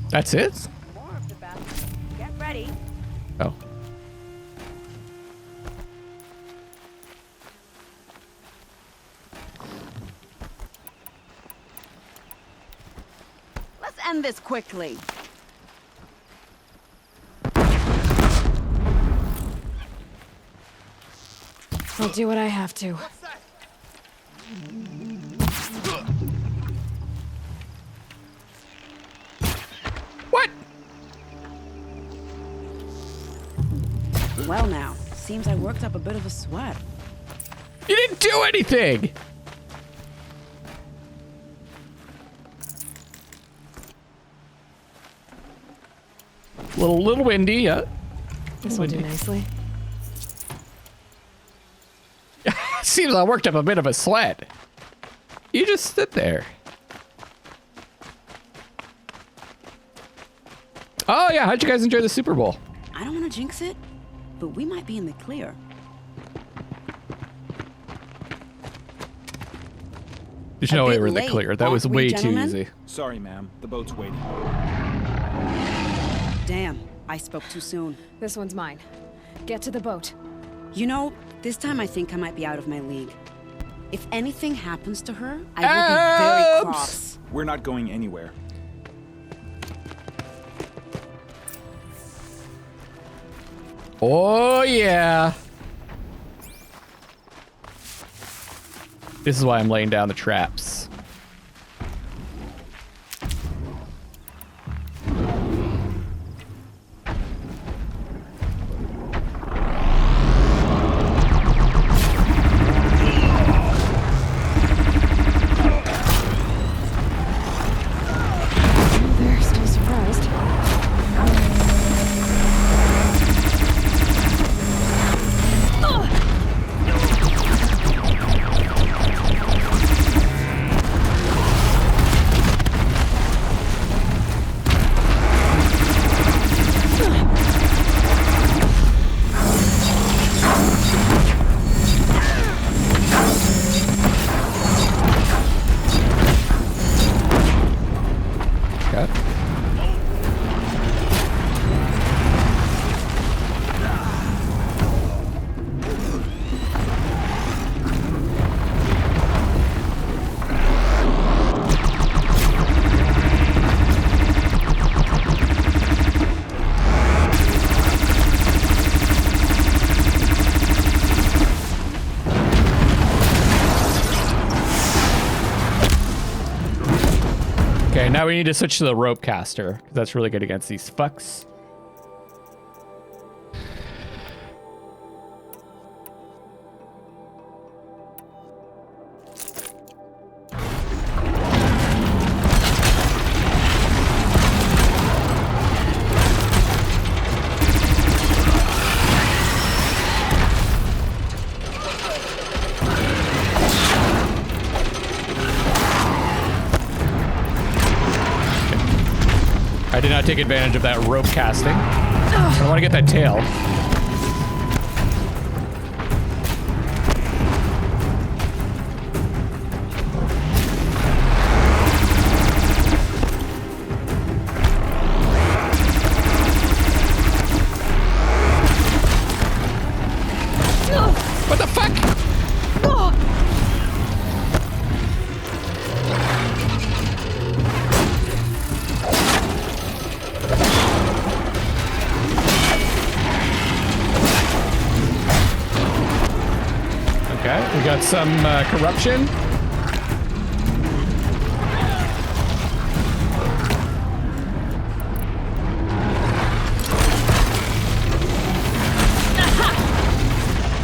That's it? More of the battle. Get ready. Oh. Let's end this quickly. I'll do what I have to. What? Well now, seems I worked up a bit of a sweat. You didn't do anything! Little windy, yeah. This will do nicely. Seems I worked up a bit of a sweat. You just sit there. Oh yeah, how'd you guys enjoy the Super Bowl? I don't want to jinx it, but we might be in the clear. There's no way we're in the clear. That was way too easy. Sorry, ma'am. The boat's waiting. Damn, I spoke too soon. This one's mine. Get to the boat. You know, this time I think I might be out of my league. If anything happens to her, I will be very cross. We're not going anywhere. Oh yeah. This is why I'm laying down the traps. They're still surprised. Okay, now we need to switch to the rope caster. That's really good against these fucks. I did not take advantage of that rope casting. I want to get that tail. What the fuck? Okay, we got some corruption.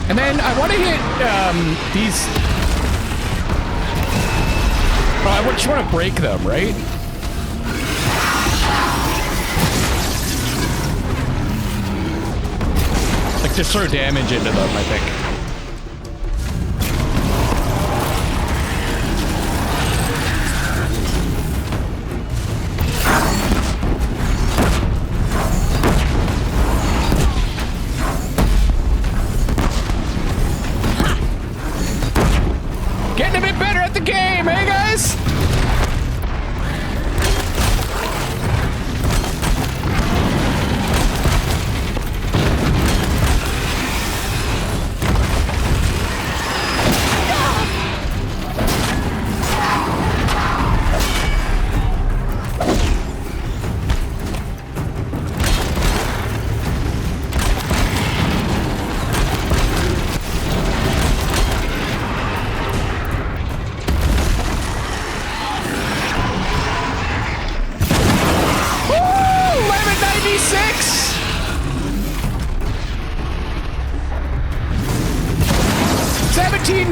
And then I want to hit these. Oh, I just want to break them, right? Like just throw damage into them, I think. Getting a bit better at the game, eh, guys?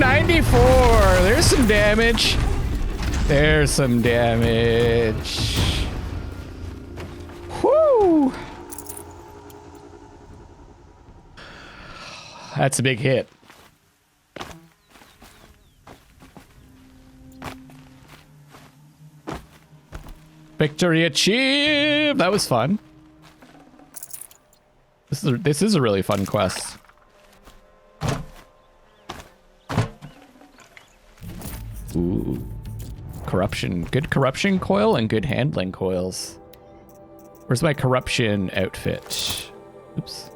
294. There's some damage. There's some damage. Whoo! That's a big hit. Victory achieved! That was fun. This is a really fun quest. Ooh. Corruption. Good corruption coil and good handling coils. Where's my corruption outfit? Oops.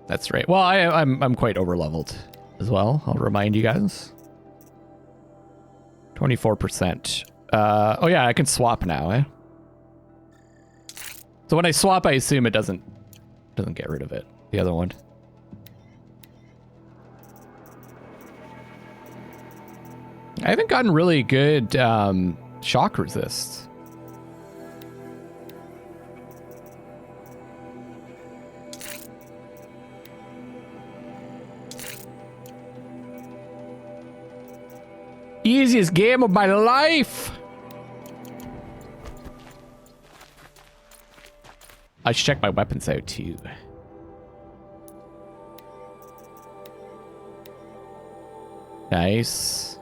That's right. Well, I'm quite over-leveled as well. I'll remind you guys. 24%. Oh yeah, I can swap now, eh? So when I swap, I assume it doesn't get rid of it. The other one. I haven't gotten really good shock resist. Easiest game of my life. I should check my weapons out too. Nice.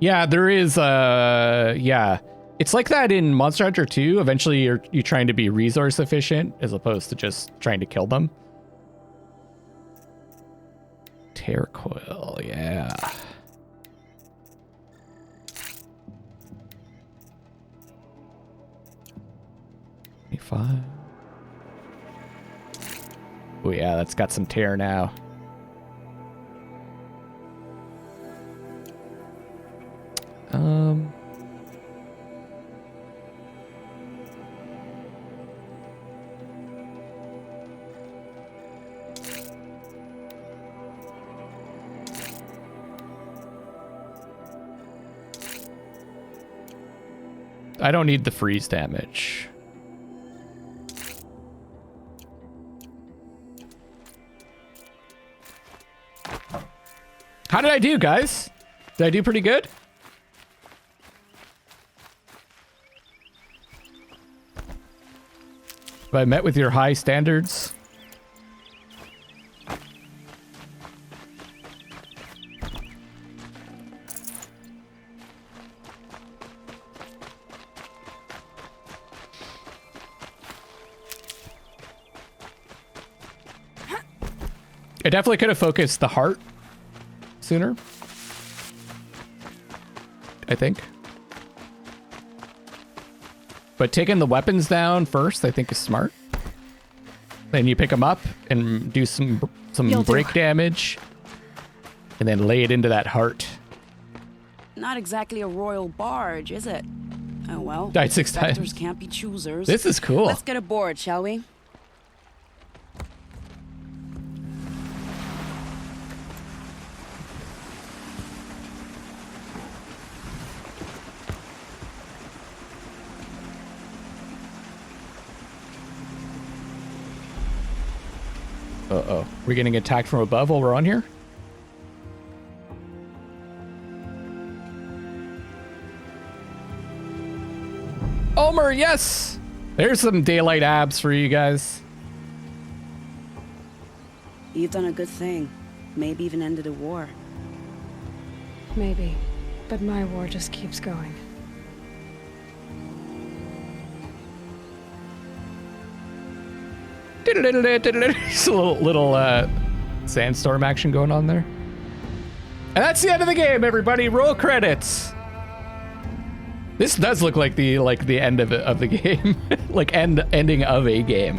Yeah, there is yeah. It's like that in Monster Hunter 2. Eventually you're trying to be resource efficient as opposed to just trying to kill them. Tear coil, yeah. $25. Oh yeah, that's got some tear now. I don't need the freeze damage. How did I do, guys? Did I do pretty good? Have I met with your high standards? I definitely could have focused the heart sooner, I think. But taking the weapons down first, I think is smart. Then you pick them up and do some break damage, and then lay it into that heart. Not exactly a royal barge, is it? Oh well. Died 6 times. Inspectors can't be choosers. This is cool. Let's get aboard, shall we? Uh-oh. We're getting attacked from above while we're on here? Omer, yes! There's some daylight abs for you guys. You've done a good thing. Maybe even ended a war. Maybe. But my war just keeps going. Just a little sandstorm action going on there. And that's the end of the game, everybody. Roll credits. This does look like the end of the game. Like ending of a game.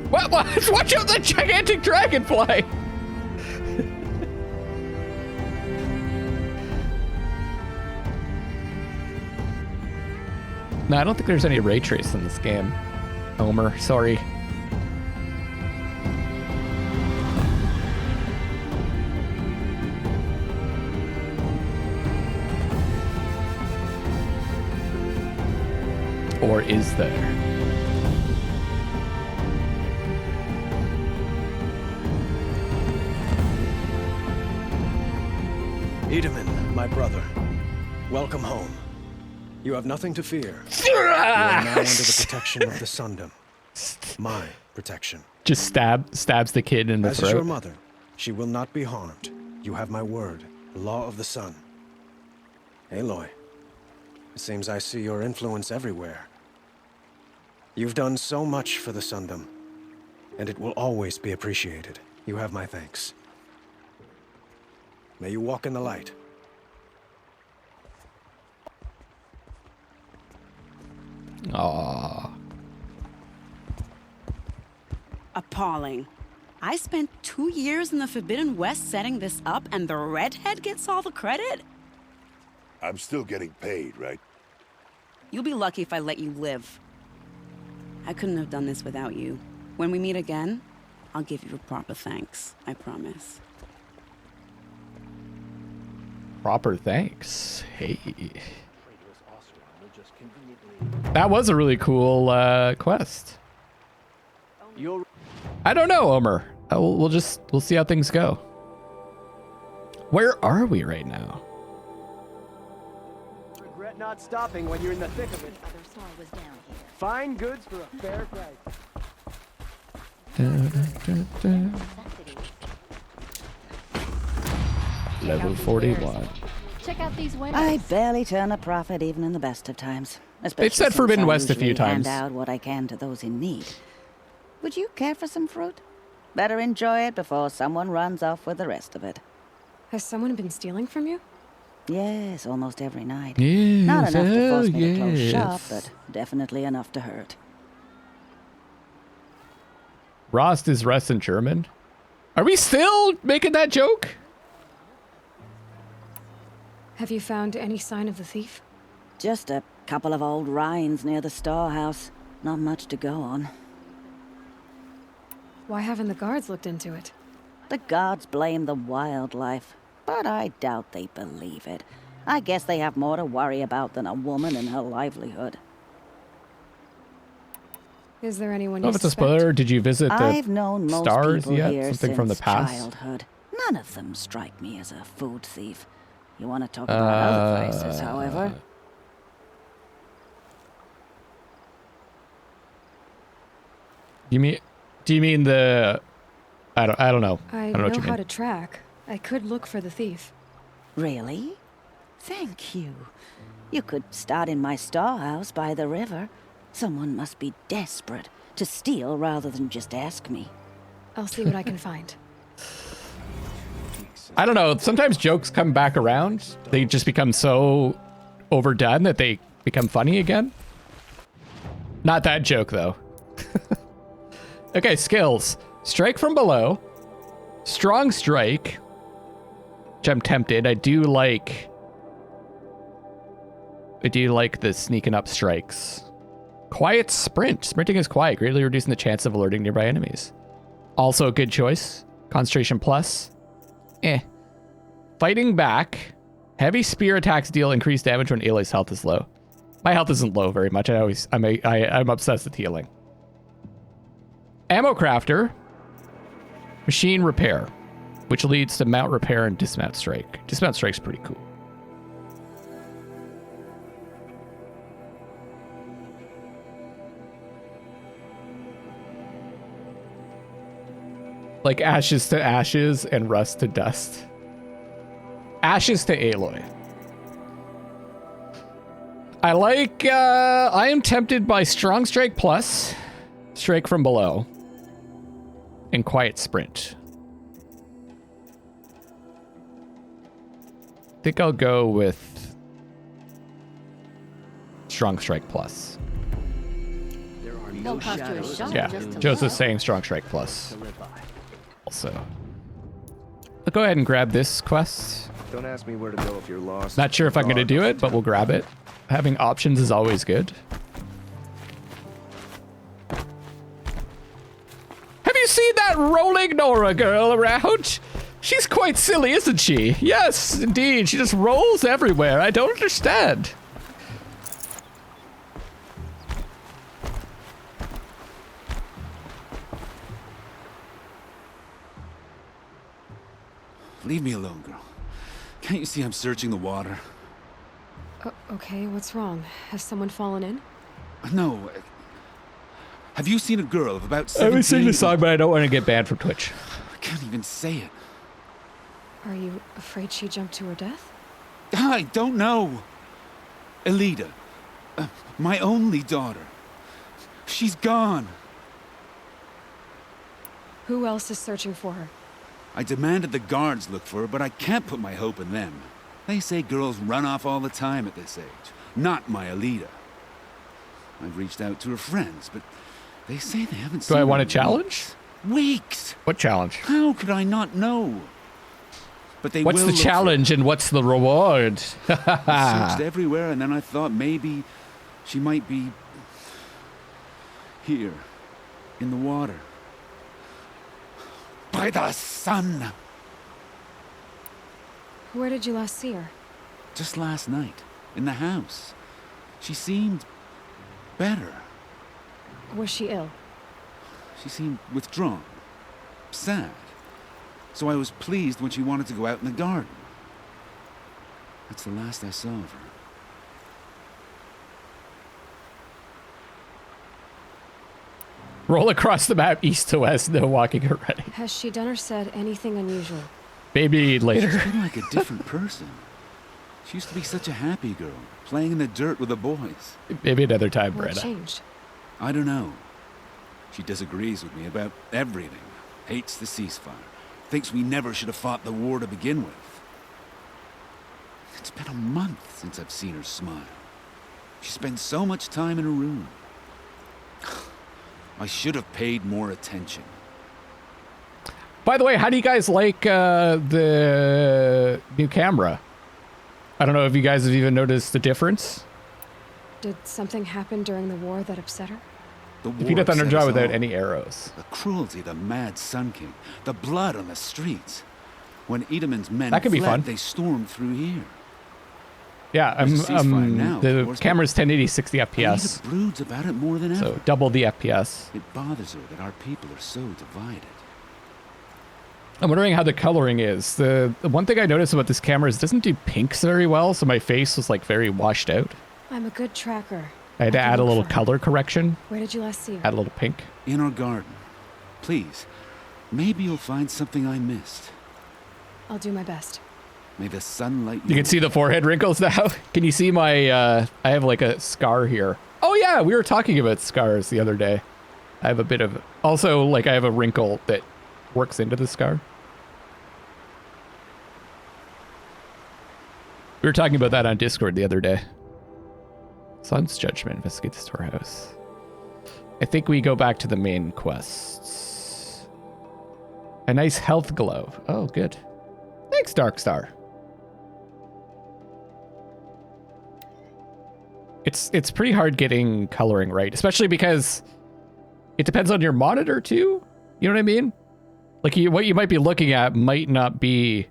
What? Watch out, the gigantic dragonfly! No, I don't think there's any ray trace in this game. Homer, sorry. Or is there? Edaman, my brother, welcome home. You have nothing to fear. You are now under the protection of the Sundom. My protection. Just stabs the kid in the As throat. is your mother, she will not be harmed. You have my word, the law of the sun. Aloy, it seems I see your influence everywhere. You've done so much for the Sundom, and it will always be appreciated. You have my thanks. May you walk in the light. Aww. Appalling. I spent 2 years in the Forbidden West setting this up, and the redhead gets all the credit? I'm still getting paid, right? You'll be lucky if I let you live. I couldn't have done this without you. When we meet again, I'll give you a proper thanks. I promise. Proper thanks. Hey. That was a really cool quest. I don't know, Omer. We'll see how things go. Where are we right now? Regret not stopping when you're in the thick of it. Fine goods for a fair price. Level 41. Check out these windows. I barely turn a profit even in the best of times. They've said Forbidden West a few times. Hand out what I can to those in need. Would you care for some fruit? Better enjoy it before someone runs off with the rest of it. Has someone been stealing from you? Yes, almost every night. Yes, Not enough to force me to close yes. shop, but definitely enough to hurt. Rost is rest in German. Are we still making that joke? Have you found any sign of the thief? Just a couple of old rinds near the storehouse. Not much to go on. Why haven't the guards looked into it? The guards blame the wildlife, but I doubt they believe it. I guess they have more to worry about than a woman and her livelihood. Is there anyone Oh, you if it's a suspect? spoiler, did you visit the I've known most stars people yet? here Something from the since past? childhood. None of them strike me as a food thief. You want to talk about other prices, however? Do you mean the? I don't know. I don't know what you how mean. to track. I could look for the thief. Really? Thank you. You could start in my storehouse by the river. Someone must be desperate to steal rather than just ask me. I'll see what I can find. I don't know. Sometimes jokes come back around. They just become so overdone that they become funny again. Not that joke though. Okay, skills. Strike from below. Strong strike. Which I'm tempted. I do like the sneaking up strikes. Quiet sprint. Sprinting is quiet, greatly reducing the chance of alerting nearby enemies. Also a good choice. Concentration plus. Fighting back. Heavy spear attacks deal increased damage when Aloy's health is low. My health isn't low very much. I'm obsessed with healing. Ammo crafter. Machine repair, which leads to mount repair and dismount strike. Dismount strike's pretty cool. Like ashes to ashes and rust to dust. Ashes to Aloy. I like, I am tempted by Strong Strike Plus, Strike from Below, and Quiet Sprint. I think I'll go with Strong Strike Plus. There are no shadows. Yeah, Joseph's saying Strong Strike Plus. Also, I'll go ahead and grab this quest. Don't ask me where to go if you're lost. Not sure if I'm going to do it, but we'll grab it. Having options is always good. seen that rolling Nora girl around? She's quite silly, isn't she? Yes, indeed. She just rolls everywhere. I don't understand. Leave me alone, girl. Can't you see I'm searching the water? Okay, what's wrong? Has someone fallen in? No. Have you seen a girl of about 17? I would sing the song, but I don't want to get banned from Twitch. I can't even say it. Are you afraid she jumped to her death? I don't know. Elida. My only daughter. She's gone. Who else is searching for her? I demanded the guards look for her, but I can't put my hope in them. They say girls run off all the time at this age. Not my Elida. I've reached out to her friends, but they say they haven't seen her. Do I want a in challenge? Weeks. What challenge? How could I not know? But they What's will the look challenge for her. and what's the reward? I searched everywhere, and then I thought maybe she might be here, in the water. By the sun! Where did you last see her? Just last night, in the house. She seemed better. Was she ill? She seemed withdrawn, sad. So I was pleased when she wanted to go out in the garden. That's the last I saw of her. Roll across the map east to west, no walking or running. Has she done or said anything unusual? Maybe later. She's been like a different person. She used to be such a happy girl, playing in the dirt with the boys. Maybe another time, What Brenda. changed? I don't know. She disagrees with me about everything. Hates the ceasefire. Thinks we never should have fought the war to begin with. It's been a month since I've seen her smile. She spends so much time in her room. I should have paid more attention. By the way, how do you guys like the new camera? I don't know if you guys have even noticed the difference. Did something happen during the war that upset her? The Defeat a war upset Thunderjaw us without all. any arrows. The cruelty of the mad Sun King. The blood on the streets. When Edamon's men That could be fled, fun. they stormed through here. Yeah, There's a ceasefire now, of the course, but camera's 1080 60 FPS. Elida broods about it more than ever. So double the FPS. It bothers her that our people are so divided. I'm wondering how the coloring is. The one thing I noticed about this camera is it doesn't do pinks very well, so my face was like very washed out. I'm a good tracker. I had to can add a look little for her. color correction. Where did you last see her? Add a little pink. In our garden. Please, maybe you'll find something I missed. I'll do my best. May the sun light You can see the forehead wrinkles now. Can you see my, I have like a scar here. Oh yeah, we were talking about scars the other day. I have a bit of, also like I have a wrinkle that works into the scar. We were talking about that on Discord the other day. Sun's Judgment, investigate the storehouse. I think we go back to the main quests. A nice health glove. Oh, good. Thanks, Darkstar. It's pretty hard getting coloring right, especially because it depends on your monitor too. You know what I mean? Like what you might be looking at might not be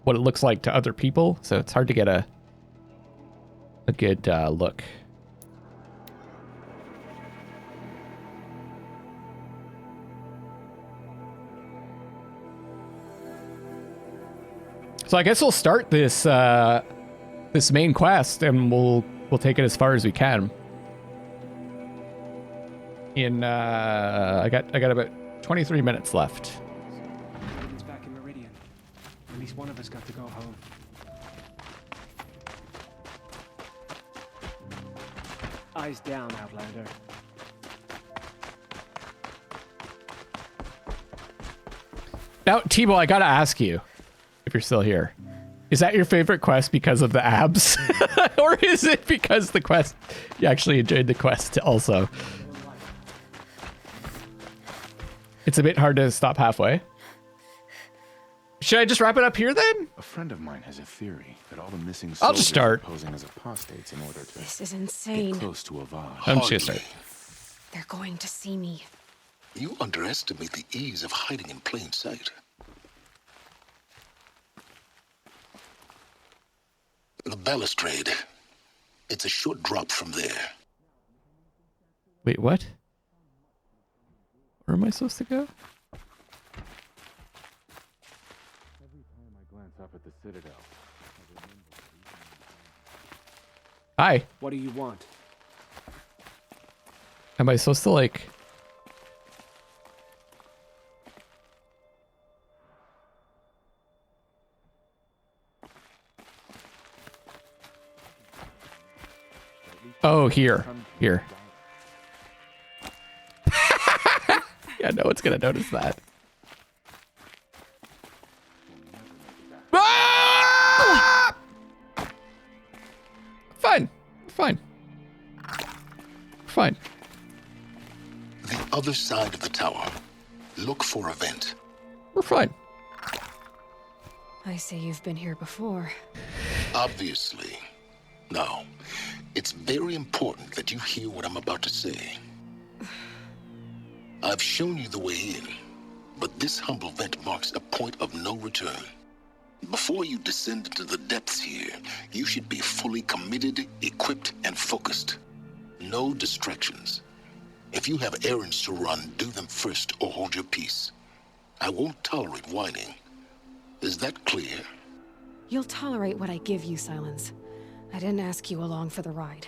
what it looks like to other people, so it's hard to get a good look. So I guess we'll start this this main quest, and we'll take it as far as we can. In I got about 23 minutes left. It's back in Meridian. At least one of us got to go home. Eyes down, Outlander. Now, Tebow, I gotta ask you, if you're still here, is that your favorite quest because of the abs? Or is it because the quest, you actually enjoyed the quest also? It's a bit hard to stop halfway. Should I just wrap it up here then? A friend of mine has a theory that all the missing I'll soldiers just start. are posing as apostates in order to This is insane. get close to Avad. I'm just gonna start. They're going to see me. You underestimate the ease of hiding in plain sight. The balustrade. It's a short drop from there. Wait, what? Where am I supposed to go? Every time I glance up at the Citadel, Hi. What do you want? Am I supposed to like... Oh, here. Here. Yeah, no one's gonna notice that. Ah! Fine. Fine. Fine. The other side of the tower. Look for a vent. We're fine. I see you've been here before. Obviously. Now, it's very important that you hear what I'm about to say. I've shown you the way in, but this humble vent marks a point of no return. Before you descend into the depths here, you should be fully committed, equipped, and focused. No distractions. If you have errands to run, do them first or hold your peace. I won't tolerate whining. Is that clear? You'll tolerate what I give you, Silence. I didn't ask you along for the ride.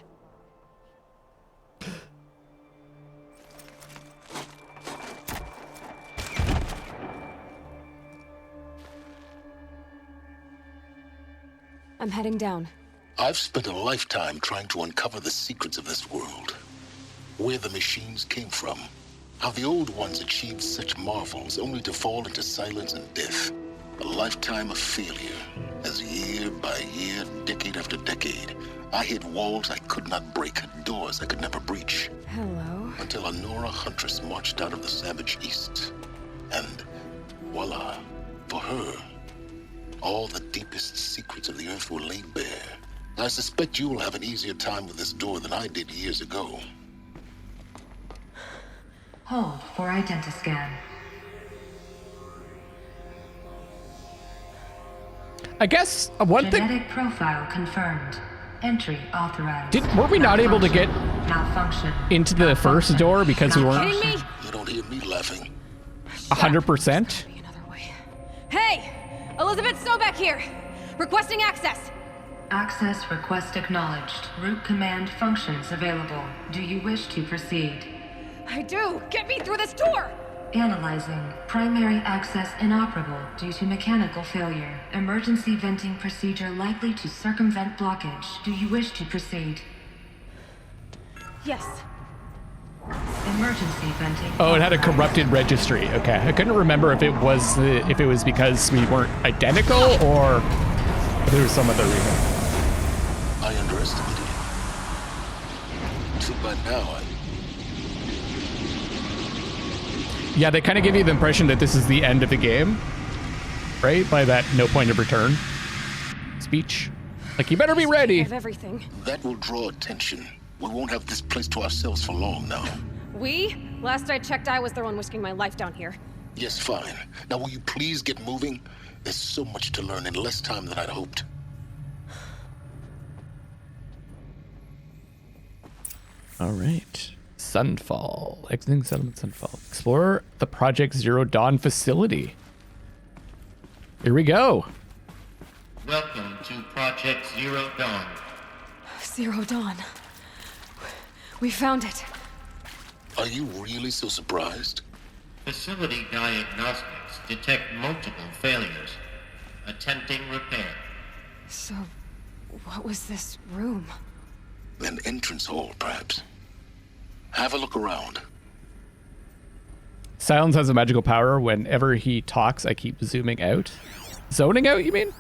I'm heading down. I've spent a lifetime trying to uncover the secrets of this world. Where the machines came from. How the old ones achieved such marvels only to fall into silence and death. A lifetime of failure, as year by year, decade after decade, I hit walls I could not break, doors I could never breach. Hello. Until a Nora huntress marched out of the savage east. And voila, for her, all the deepest secrets of the earth were laid bare. I suspect you will have an easier time with this door than I did years ago. Hold for identiscan. I guess one thing... Genetic profile confirmed. Entry authorized. Were we not able to get malfunction into the first door because we weren't... You don't hear me laughing. 100%? Hey! Elizabeth Sobeck here! Requesting access! Access request acknowledged. Root command functions available. Do you wish to proceed? I do! Get me through this door! Analyzing. Primary access inoperable due to mechanical failure. Emergency venting procedure likely to circumvent blockage. Do you wish to proceed? Yes. Emergency venting. Oh, it had a corrupted registry. Okay, I couldn't remember if it was because we weren't identical or if there was some other reason. I underestimated you. See, by now, Yeah, they kind of give you the impression that this is the end of the game, right? By that no point of return speech. Like, you better be ready. Everything. That will draw attention. We won't have this place to ourselves for long now. We? Last I checked, I was the one risking my life down here. Yes, fine. Now, will you please get moving? There's so much to learn in less time than I'd hoped. All right. Sunfall. Exiting settlement Sunfall. Explore the Project Zero Dawn facility. Here we go. Welcome to Project Zero Dawn. Zero Dawn. We found it. Are you really so surprised? Facility diagnostics detect multiple failures. Attempting repair. So, what was this room? An entrance hall, perhaps. Have a look around. Silence has a magical power. Whenever he talks, I keep zooming out. Zoning out, you mean?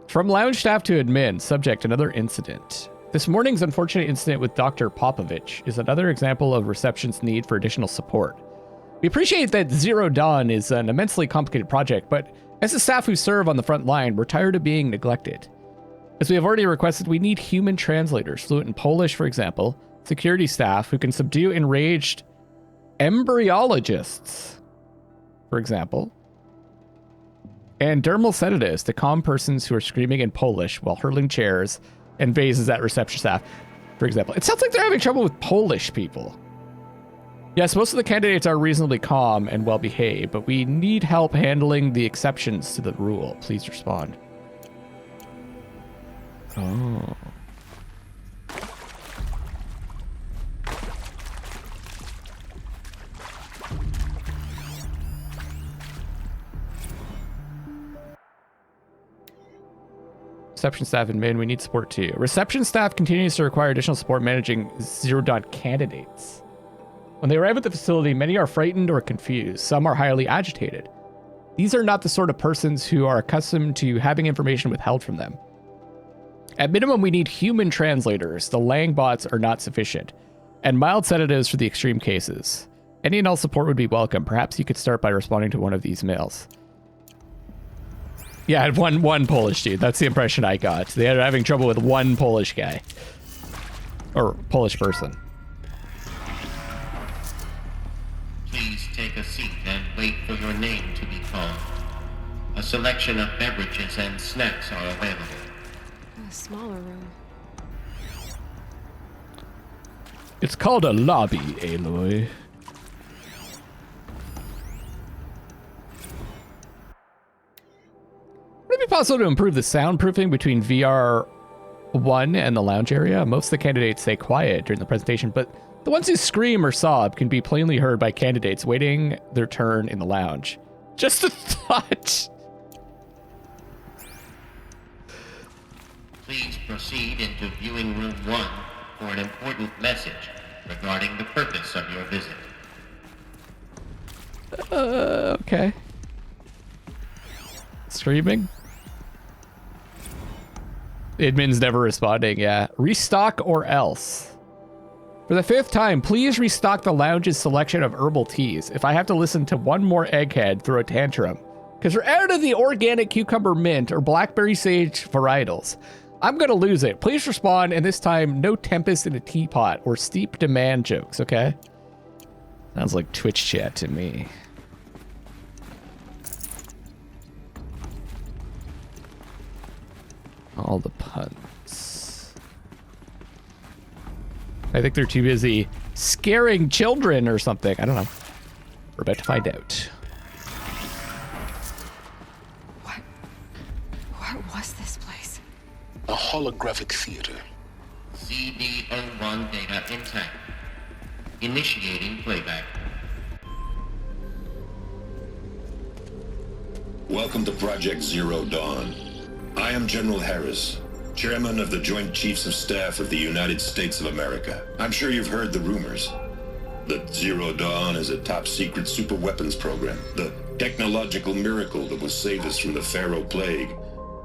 From lounge staff to admin, subject another incident. This morning's unfortunate incident with Dr. Popovich is another example of reception's need for additional support. We appreciate that Zero Dawn is an immensely complicated project, but as the staff who serve on the front line, we're tired of being neglected. As we have already requested, we need human translators, fluent in Polish, for example, security staff who can subdue enraged embryologists, for example, and dermal sedatives to calm persons who are screaming in Polish while hurling chairs and vases at reception staff, for example. It sounds like they're having trouble with Polish people. Yes, most of the candidates are reasonably calm and well-behaved, but we need help handling the exceptions to the rule. Please respond. Oh. Reception staff admin, we need support too. Reception staff continues to require additional support managing Zero Dawn candidates. When they arrive at the facility, many are frightened or confused. Some are highly agitated. These are not the sort of persons who are accustomed to having information withheld from them. At minimum, we need human translators. The Lang bots are not sufficient. And mild sedatives for the extreme cases. Any and all support would be welcome. Perhaps you could start by responding to one of these mails. Yeah, I had one Polish dude. That's the impression I got. They are having trouble with one Polish guy. Or Polish person. Please take a seat and wait for your name to be called. A selection of beverages and snacks are available. A smaller room. It's called a lobby, Aloy. Would it be possible to improve the soundproofing between VR1 and the lounge area? Most of the candidates stay quiet during the presentation, but the ones who scream or sob can be plainly heard by candidates waiting their turn in the lounge. Just a thought. Please proceed into viewing room 1 for an important message regarding the purpose of your visit. Okay. Screaming? Admin's never responding, yeah. Restock or else. For the 5th time, please restock the lounge's selection of herbal teas. If I have to listen to one more egghead throw a tantrum, because we're out of the organic cucumber mint or blackberry sage varietals, I'm gonna lose it. Please respond, and this time, no tempest in a teapot or steep demand jokes, okay? Sounds like Twitch chat to me. All the puns. I think they're too busy scaring children or something. I don't know. We're about to find out. What was this place? A holographic theater. CD01 data intact. Initiating playback. Welcome to Project Zero Dawn. I am General Harris, Chairman of the Joint Chiefs of Staff of the United States of America. I'm sure you've heard the rumors that Zero Dawn is a top-secret super-weapons program, the technological miracle that will save us from the Pharaoh Plague,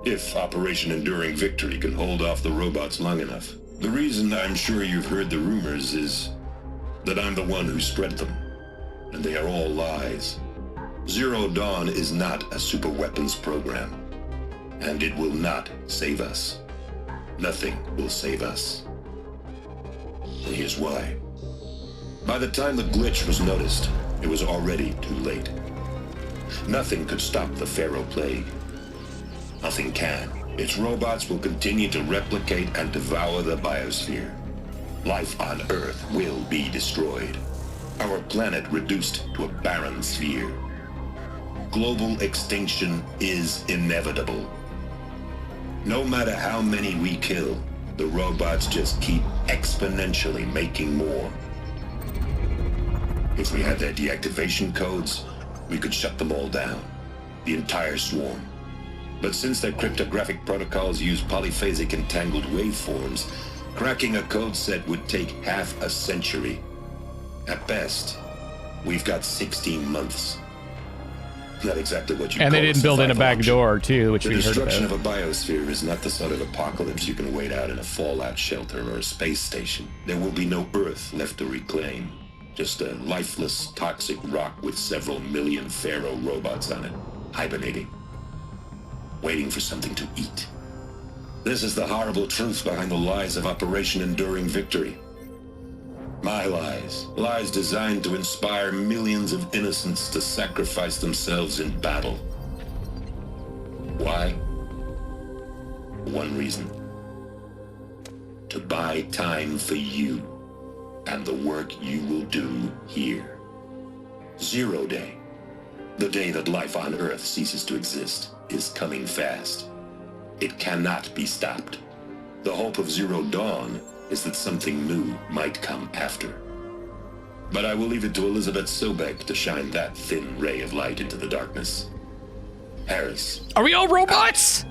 if Operation Enduring Victory can hold off the robots long enough. The reason I'm sure you've heard the rumors is that I'm the one who spread them, and they are all lies. Zero Dawn is not a super-weapons program. And it will not save us. Nothing will save us. And here's why. By the time the glitch was noticed, it was already too late. Nothing could stop the Pharaoh Plague. Nothing can. Its robots will continue to replicate and devour the biosphere. Life on Earth will be destroyed. Our planet reduced to a barren sphere. Global extinction is inevitable. No matter how many we kill, the robots just keep exponentially making more. If we had their deactivation codes, we could shut them all down, the entire swarm. But since their cryptographic protocols use polyphasic entangled waveforms, cracking a code set would take half a century. At best, we've got 16 months. Not exactly what you and call they didn't build in a back door, too, which the we heard about. destruction of a biosphere is not the sort of apocalypse you can wait out in a fallout shelter or a space station. There will be no Earth left to reclaim. Just a lifeless, toxic rock with several million Pharaoh robots on it, hibernating, waiting for something to eat. This is the horrible truth behind the lies of Operation Enduring Victory. My lies. Lies designed to inspire millions of innocents to sacrifice themselves in battle. Why? One reason. To buy time for you and the work you will do here. 0 Day. The day that life on Earth ceases to exist is coming fast. It cannot be stopped. The hope of Zero Dawn is that something new might come after. But I will leave it to Elizabeth Sobek to shine that thin ray of light into the darkness. Harris. Are we all robots?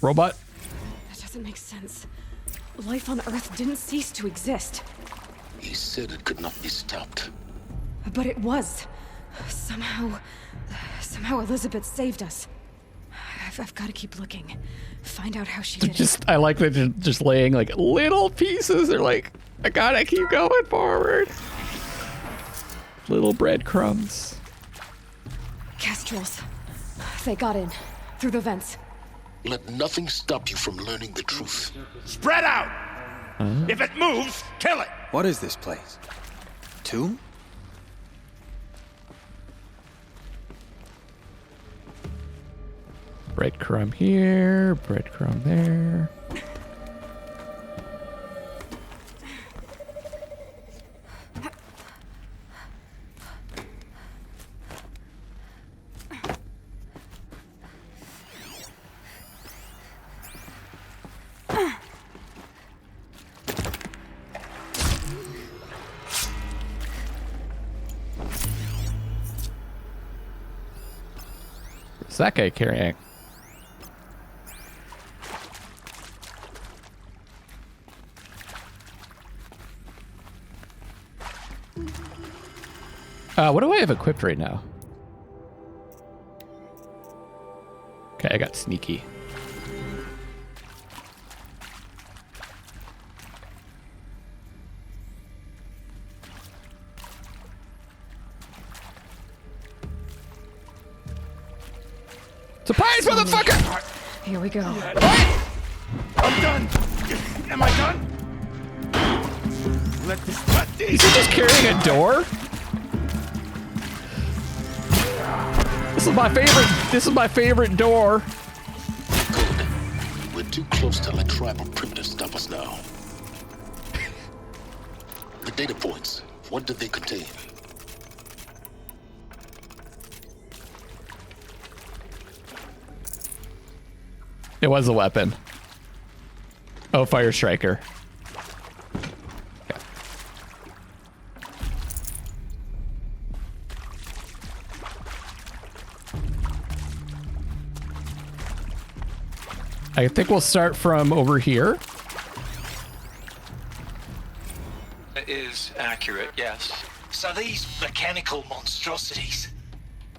Robot? That doesn't make sense. Life on Earth didn't cease to exist. He said it could not be stopped. But it was. Somehow Elizabeth saved us. I've got to keep looking. Find out how she did it. I like that they're just laying like little pieces. They're like, I gotta keep going forward. Little breadcrumbs. Kestrels. They got in. Through the vents. Let nothing stop you from learning the truth. Spread out! If it moves, kill it! What is this place? Tomb? Breadcrumb here, breadcrumb there. What's that guy carrying? What do I have equipped right now? Okay, I got sneaky. Surprise, motherfucker! Here we go. I'm done! Am I done? Let this cut these. Is he just carrying a door? This is my favorite door. Good. We're too close to let tribal primitives stop us now. The data points, what did they contain? It was a weapon. Oh, fire striker. Okay. I think we'll start from over here. That is accurate, yes. So these mechanical monstrosities,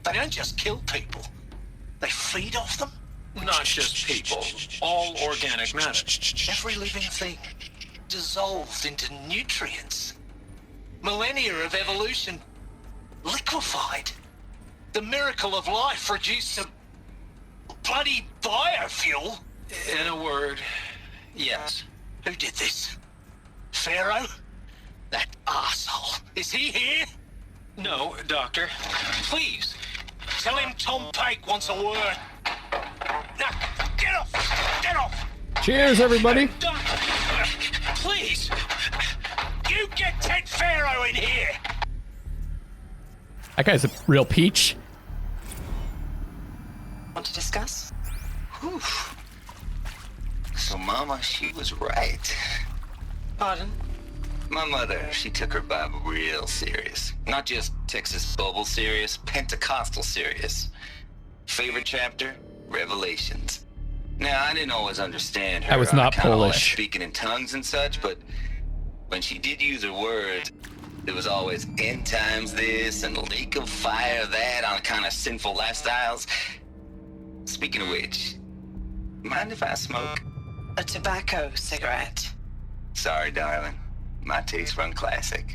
they don't just kill people, they feed off them? Not just people, all organic matter. Every living thing dissolved into nutrients. Millennia of evolution liquefied. The miracle of life reduced to bloody biofuel. In a word, yes. Who did this? Pharaoh? That asshole. Is he here? No, Doctor. Please, tell him Tom Pake wants a word. Now, get off! Get off! Cheers, everybody. Doctor, please! You get Ted Pharaoh in here! That guy's a real peach. Want to discuss? Whew. So Mama, she was right. Pardon? My mother, she took her Bible real serious. Not just Texas Bubble serious, Pentecostal serious. Favorite chapter? Revelations. Now, I didn't always understand her. I was not kinda all that Polish. speaking in tongues and such, but when she did use her words, it was always end times this and lake of fire that on kind of sinful lifestyles. Speaking of which, mind if I smoke? A tobacco cigarette. Sorry, darling. My tastes run classic.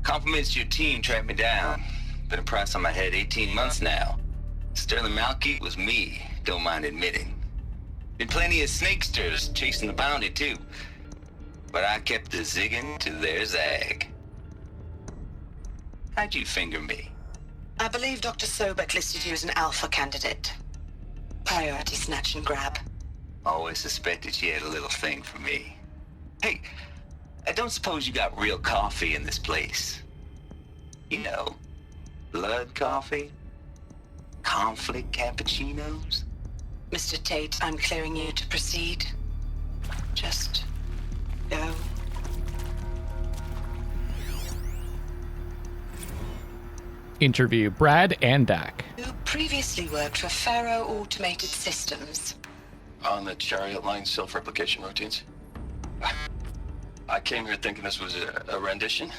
Compliments to your team tracked me down. Been a price on my head 18 months now. Sterling Malkeet was me, don't mind admitting. Been plenty of snakesters chasing the bounty too. But I kept the zigging to their zag. How'd you finger me? I believe Dr. Sobek listed you as an alpha candidate. Priority snatch and grab. Always suspected she had a little thing for me. Hey, I don't suppose you got real coffee in this place. You know, blood coffee? Conflict cappuccinos? Mr. Tate, I'm clearing you to proceed. Just go. Interview Brad Andak. Who previously worked for Faro Automated Systems. On the chariot line self-replication routines. I came here thinking this was a rendition.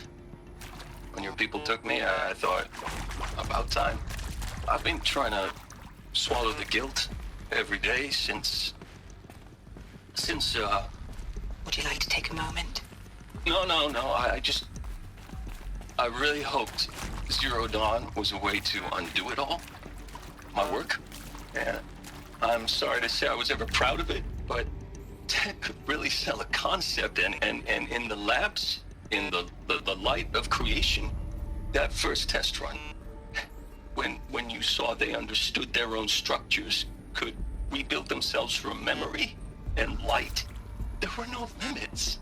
When your people took me, I thought, about time. I've been trying to swallow the guilt every day since... Would you like to take a moment? No, I really hoped Zero Dawn was a way to undo it all. My work. And I'm sorry to say I was ever proud of it, but Ted could really sell a concept, and in the labs, in the light of creation, that first test run, when you saw they understood their own structures, could rebuild themselves from memory and light, there were no limits.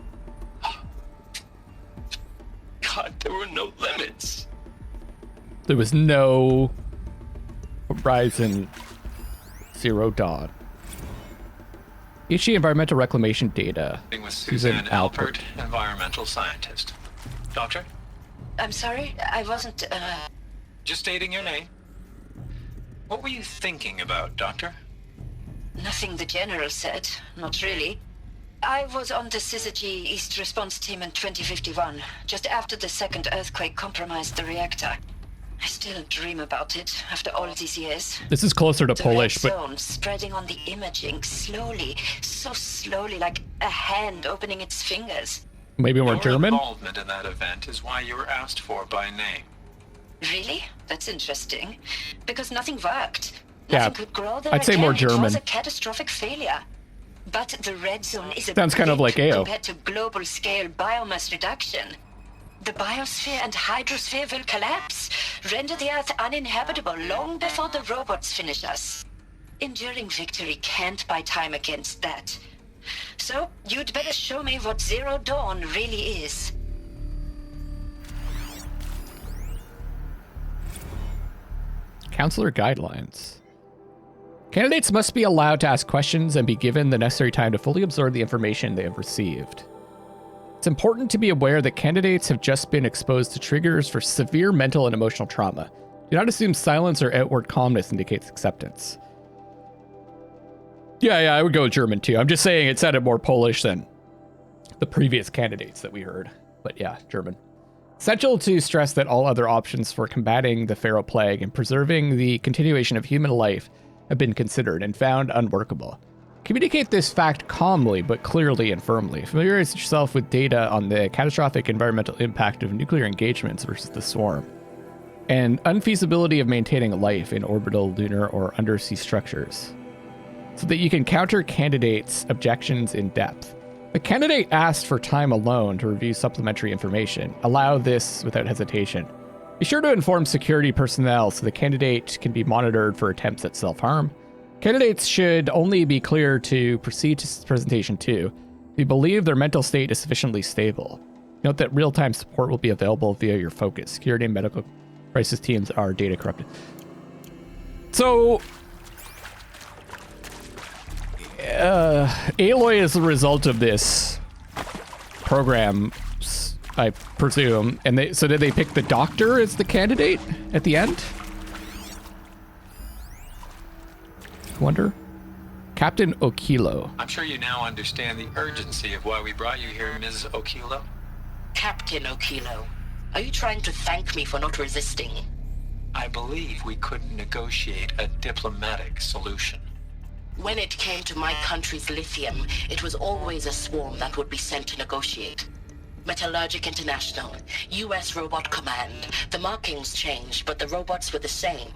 God, there were no limits. There was no Horizon Zero Dawn. Issue environmental reclamation data. With Suzanne Alpert, environmental scientist. Doctor? I'm sorry, I wasn't, Just stating your name. What were you thinking about, Doctor? Nothing the General said, not really. I was on the Syzygy East Response Team in 2051, just after the second earthquake compromised the reactor. I still dream about it after all these years. This is closer to Polish, but... but... The red zone spreading on the imaging, slowly, so slowly, like a hand opening its fingers. Maybe more German? Your involvement in that event is why you were asked for by name. Really? That's interesting. Because nothing worked. Yeah, Nothing could grow there I'd say again. more German. It was a catastrophic failure. But the red zone is a Sounds kind of like AO. compared to global scale biomass reduction. The biosphere and hydrosphere will collapse, render the Earth uninhabitable long before the robots finish us. Enduring victory can't buy time against that. So, you'd better show me what Zero Dawn really is. Counselor guidelines. Candidates must be allowed to ask questions and be given the necessary time to fully absorb the information they have received. It's important to be aware that candidates have just been exposed to triggers for severe mental and emotional trauma. Do not assume silence or outward calmness indicates acceptance. Yeah, I would go with German too. I'm just saying it sounded more Polish than the previous candidates that we heard. But yeah, German. Essential to stress that all other options for combating the Pharaoh Plague and preserving the continuation of human life have been considered and found unworkable. Communicate this fact calmly but clearly and firmly. Familiarize yourself with data on the catastrophic environmental impact of nuclear engagements versus the swarm, and unfeasibility of maintaining life in orbital, lunar, or undersea structures, so that you can counter candidates' objections in depth. The candidate asked for time alone to review supplementary information. Allow this without hesitation. Be sure to inform security personnel so the candidate can be monitored for attempts at self-harm. Candidates should only be clear to proceed to presentation 2. If you believe their mental state is sufficiently stable. Note that real-time support will be available via your focus. Security and medical crisis teams are data corrupted. So, Aloy is the result of this program, I presume. And so did they pick the doctor as the candidate at the end? Wonder. Captain Okilo. I'm sure you now understand the urgency of why we brought you here, Ms. Okilo. Captain Okilo, are you trying to thank me for not resisting? I believe we couldn't negotiate a diplomatic solution. When it came to my country's lithium, it was always a swarm that would be sent to negotiate. Metallurgic International, U.S. Robot Command. The markings changed, but the robots were the same.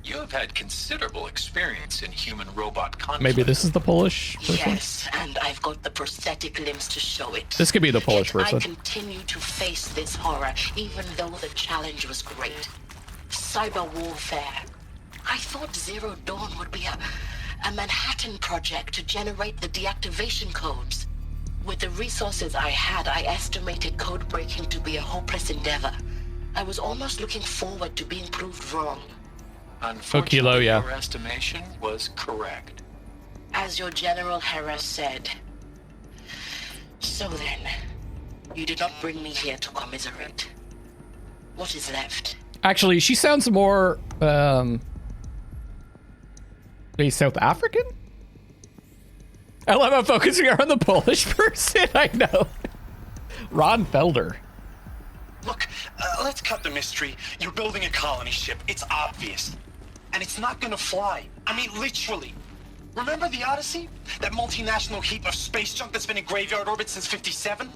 You have had considerable experience in human-robot conflict. Maybe this is the Polish person? Yes, and I've got the prosthetic limbs to show it. This could be the Polish person. I continue to face this horror, even though the challenge was great. Cyber warfare. I thought Zero Dawn would be a Manhattan project to generate the deactivation codes. With the resources I had, I estimated code breaking to be a hopeless endeavor. I was almost looking forward to being proved wrong. Unfortunately, yeah. your estimation was correct. As your General Hera said. So then, you did not bring me here to commiserate. What is left? Actually, she sounds more, maybe South African? I love how focusing on the Polish person, I know. Ron Felder. Look, let's cut the mystery. You're building a colony ship. It's obvious. And it's not gonna fly. I mean, literally. Remember the Odyssey? That multinational heap of space junk that's been in graveyard orbit since 57?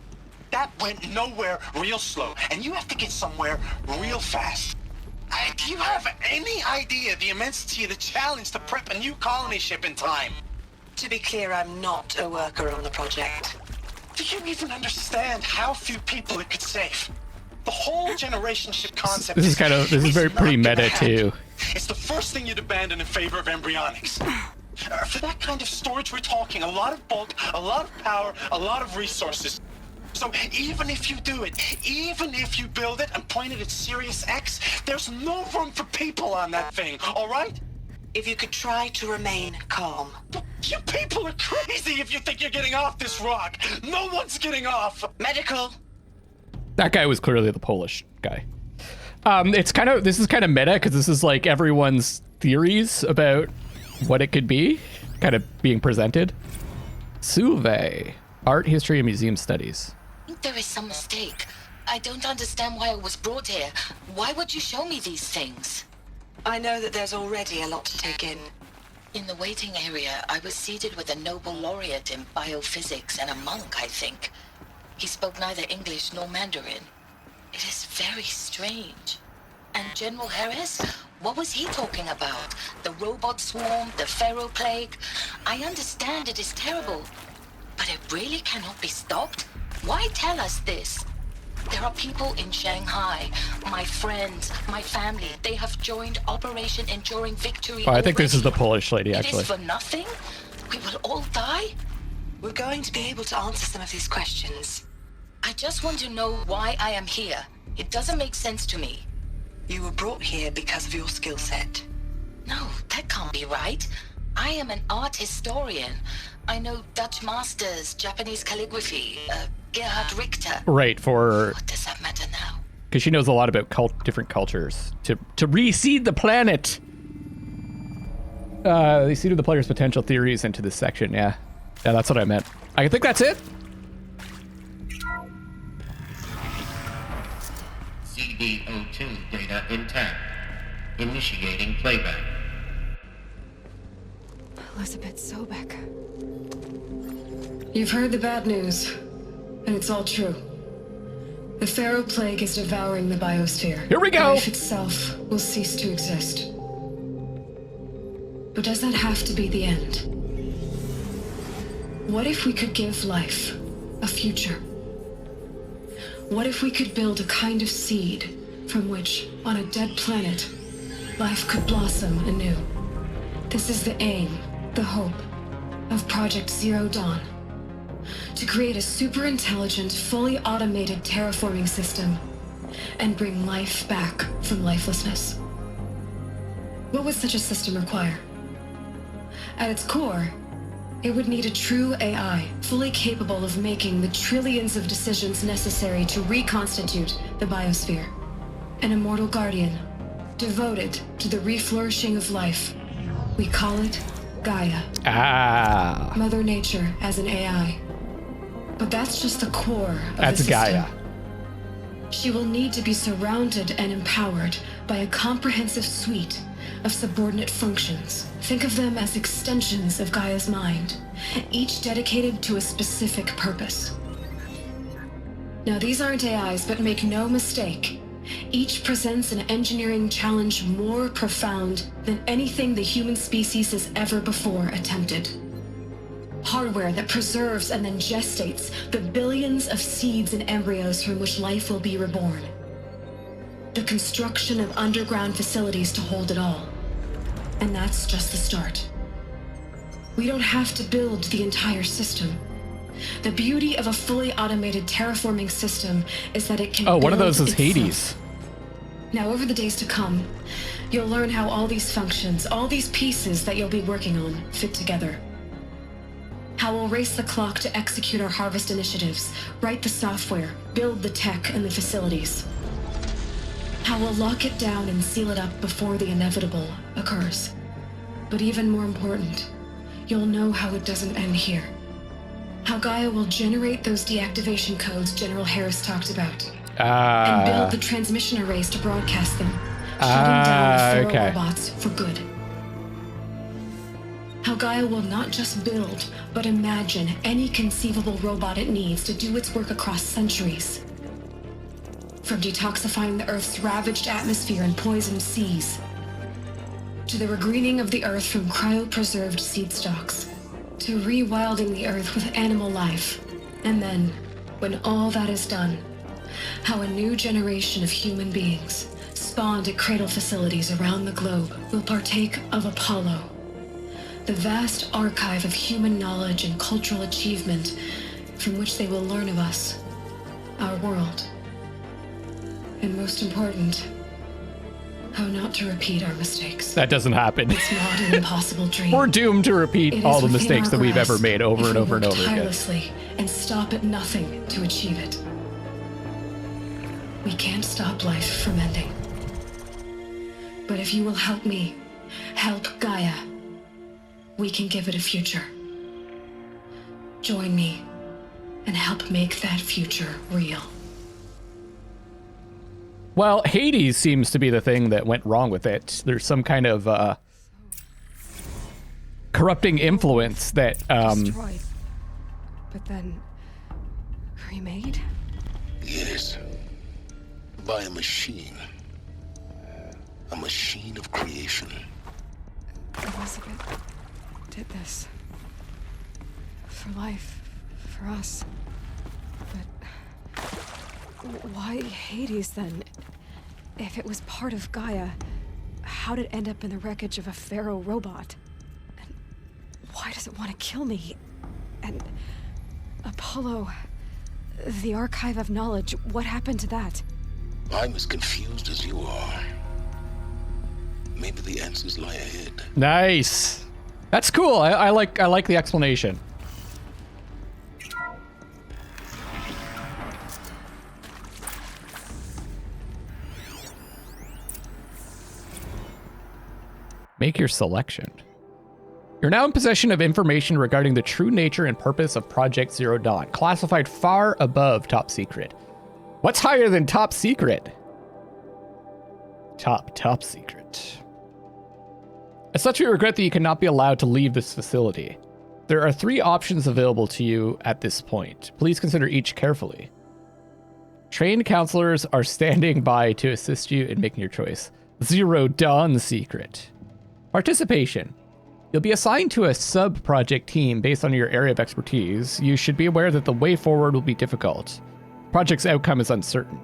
That went nowhere real slow. And you have to get somewhere real fast. Do you have any idea the immensity of the challenge to prep a new colony ship in time? To be clear, I'm not a worker on the project. Do you even understand how few people it could save? The whole generation ship concept. This is very pretty meta too. It's the first thing you'd abandon in favor of embryonics. For that kind of storage, we're talking a lot of bulk, a lot of power, a lot of resources. So even if you do it, even if you build it and point it at Sirius X, there's no room for people on that thing, all right? If you could try to remain calm. You people are crazy if you think you're getting off this rock. No one's getting off. Medical. That guy was clearly the Polish guy. This is kind of meta because this is like everyone's theories about what it could be kind of being presented. Suve, art, history, and museum studies. I think there is some mistake. I don't understand why I was brought here. Why would you show me these things? I know that there's already a lot to take in. In the waiting area, I was seated with a Nobel laureate in biophysics and a monk, I think. He spoke neither English nor Mandarin. It is very strange. And General Harris? What was he talking about? The robot swarm, the Pharaoh plague? I understand it is terrible, but it really cannot be stopped? Why tell us this? There are people in Shanghai, my friends, my family. They have joined Operation Enduring Victory. Oh, I think this is the Polish lady, actually. It is for nothing? We will all die? We're going to be able to answer some of these questions. I just want to know why I am here. It doesn't make sense to me. You were brought here because of your skill set. No, that can't be right. I am an art historian. I know Dutch masters, Japanese calligraphy, Gerhard Richter. Right, for... What does that matter now? Because she knows a lot about different cultures. To reseed the planet! They seeded the player's potential theories into this section, yeah. Yeah, that's what I meant. I think that's it. CD02 data intact. Initiating playback. Elizabeth Sobek. You've heard the bad news, and it's all true. The Pharaoh plague is devouring the biosphere. Here we go! Life itself will cease to exist. But does that have to be the end? What if we could give life a future? What if we could build a kind of seed from which, on a dead planet, life could blossom anew? This is the aim, the hope, of Project Zero Dawn. To create a super-intelligent, fully automated terraforming system and bring life back from lifelessness. What would such a system require? At its core, it would need a true AI, fully capable of making the trillions of decisions necessary to reconstitute the biosphere. An immortal guardian, devoted to the reflourishing of life. We call it Gaia. Ah. Mother Nature as an AI. But that's just the core of That's the system. Gaia. She will need to be surrounded and empowered by a comprehensive suite of subordinate functions. Think of them as extensions of Gaia's mind, each dedicated to a specific purpose. Now, these aren't AIs, but make no mistake. Each presents an engineering challenge more profound than anything the human species has ever before attempted. Hardware that preserves and then gestates the billions of seeds and embryos from which life will be reborn. The construction of underground facilities to hold it all. And that's just the start. We don't have to build the entire system. The beauty of a fully automated terraforming system is that it can Oh, one of those is build itself. Hades. Now, over the days to come, you'll learn how all these functions, all these pieces that you'll be working on, fit together. How we'll race the clock to execute our harvest initiatives, write the software, build the tech and the facilities. How we'll lock it down and seal it up before the inevitable occurs. But even more important, you'll know how it doesn't end here. How Gaia will generate those deactivation codes General Harris talked about. And build the transmission arrays to broadcast them, shutting down the feral okay. robots for good. How Gaia will not just build, but imagine any conceivable robot it needs to do its work across centuries. From detoxifying the Earth's ravaged atmosphere and poisoned seas, to the regreening of the Earth from cryopreserved seed stalks, to rewilding the Earth with animal life. And then, when all that is done, how a new generation of human beings, spawned at cradle facilities around the globe, will partake of Apollo, the vast archive of human knowledge and cultural achievement from which they will learn of us, our world. And most important, how not to repeat our mistakes. That doesn't happen. It's not an impossible dream. We're doomed to repeat It all is the within mistakes our that we've ever grasp made over if and we over and work over again. tirelessly and stop at nothing to achieve it. We can't stop life from ending. But if you will help me, help Gaia, we can give it a future. Join me and help make that future real. Well, Hades seems to be the thing that went wrong with it. There's some kind of corrupting influence that Destroyed, but then remade? Yes. By a machine. A machine of creation. Elizabeth did this. For life. For us. But why Hades then? If it was part of Gaia, how did it end up in the wreckage of a pharaoh robot? And why does it want to kill me? And Apollo, the archive of knowledge, what happened to that? I'm as confused as you are. Maybe the answers lie ahead. Nice. That's cool. I like the explanation. Make your selection. You're now in possession of information regarding the true nature and purpose of Project Zero Dawn, classified far above top secret. What's higher than top secret? Top secret. As such, we regret that you cannot be allowed to leave this facility. There are 3 options available to you at this point. Please consider each carefully. Trained counselors are standing by to assist you in making your choice. Zero Dawn secret. Participation. You'll be assigned to a sub-project team based on your area of expertise. You should be aware that the way forward will be difficult. Project's outcome is uncertain.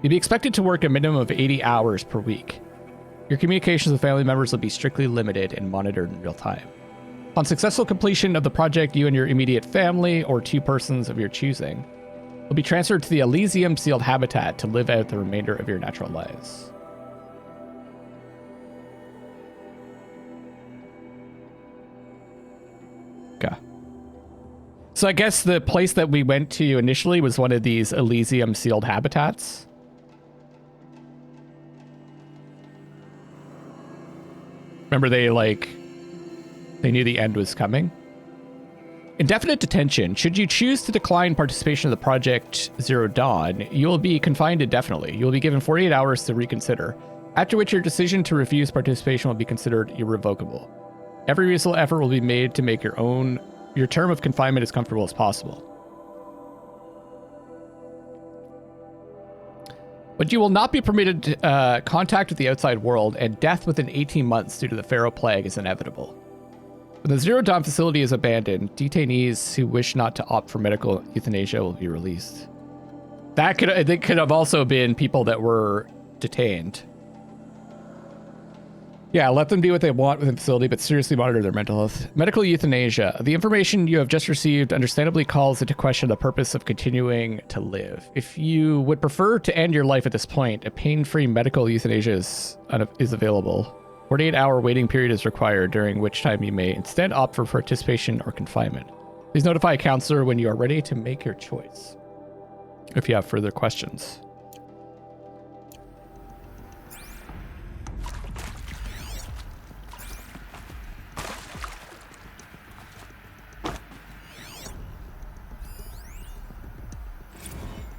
You'll be expected to work a minimum of 80 hours per week. Your communications with family members will be strictly limited and monitored in real time. Upon successful completion of the project, you and your immediate family, or 2 persons of your choosing, will be transferred to the Elysium sealed habitat to live out the remainder of your natural lives. Okay. So I guess the place that we went to initially was one of these Elysium sealed habitats. Remember they knew the end was coming? Indefinite detention. Should you choose to decline participation in the Project Zero Dawn, you will be confined indefinitely. You will be given 48 hours to reconsider, after which your decision to refuse participation will be considered irrevocable. Every reasonable effort will be made to make your term of confinement as comfortable as possible. But you will not be permitted contact with the outside world, and death within 18 months due to the Pharaoh Plague is inevitable. When the Zero Dawn facility is abandoned, detainees who wish not to opt for medical euthanasia will be released. That could have also been people that were detained. Yeah, let them do what they want within the facility, but seriously monitor their mental health. Medical euthanasia. The information you have just received understandably calls into question the purpose of continuing to live. If you would prefer to end your life at this point, a pain-free medical euthanasia is available. 48-hour waiting period is required, during which time you may instead opt for participation or confinement. Please notify a counselor when you are ready to make your choice. If you have further questions.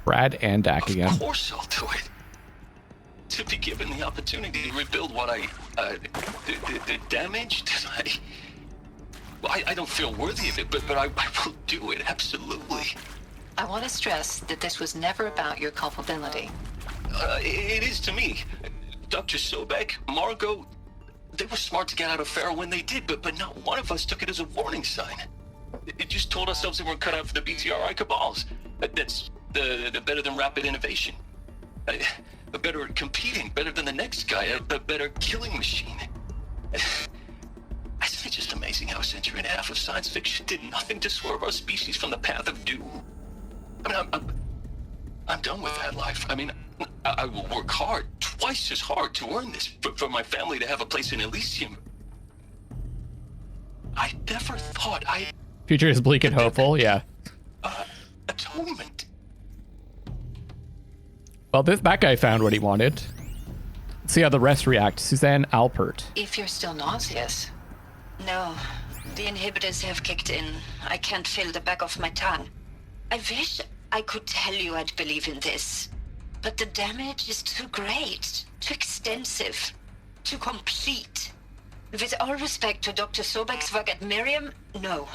Brad and Dak again. Of course I'll do it. To be given the opportunity to rebuild what the damage that I don't feel worthy of it, but I will do it, absolutely. I want to stress that this was never about your culpability. It is to me. Dr. Sobek, Margot, they were smart to get out of Pharaoh when they did, but not one of us took it as a warning sign. It just told ourselves that we're cut out for the BTRI cabals. That's the better than rapid innovation. A better at competing, better than the next guy, a better killing machine. Isn't it just amazing how a century and a half of science fiction did nothing to swerve our species from the path of doom? I mean, I'm done with that life. I mean, I will work hard, twice as hard to earn this, for my family to have a place in Elysium. I never thought Future is bleak and hopeful, yeah. Atonement. Well, that guy found what he wanted. Let's see how the rest react. Suzanne Alpert. If you're still nauseous. No, the inhibitors have kicked in. I can't feel the back of my tongue. I wish I could tell you I'd believe in this, but the damage is too great, too extensive, too complete. With all respect to Dr. Sobek's work at Miriam, no.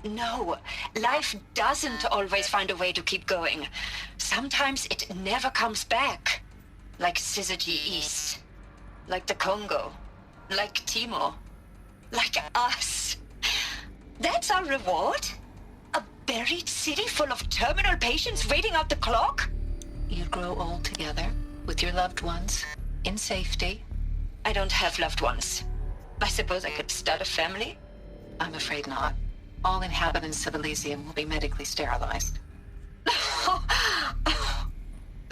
No, life doesn't always find a way to keep going. Sometimes it never comes back. Like Syzygy East. Like the Congo. Like Timor. Like us. That's our reward? A buried city full of terminal patients waiting out the clock? You'd grow old together, with your loved ones, in safety. I don't have loved ones. I suppose I could start a family? I'm afraid not. All inhabitants of Elysium will be medically sterilized.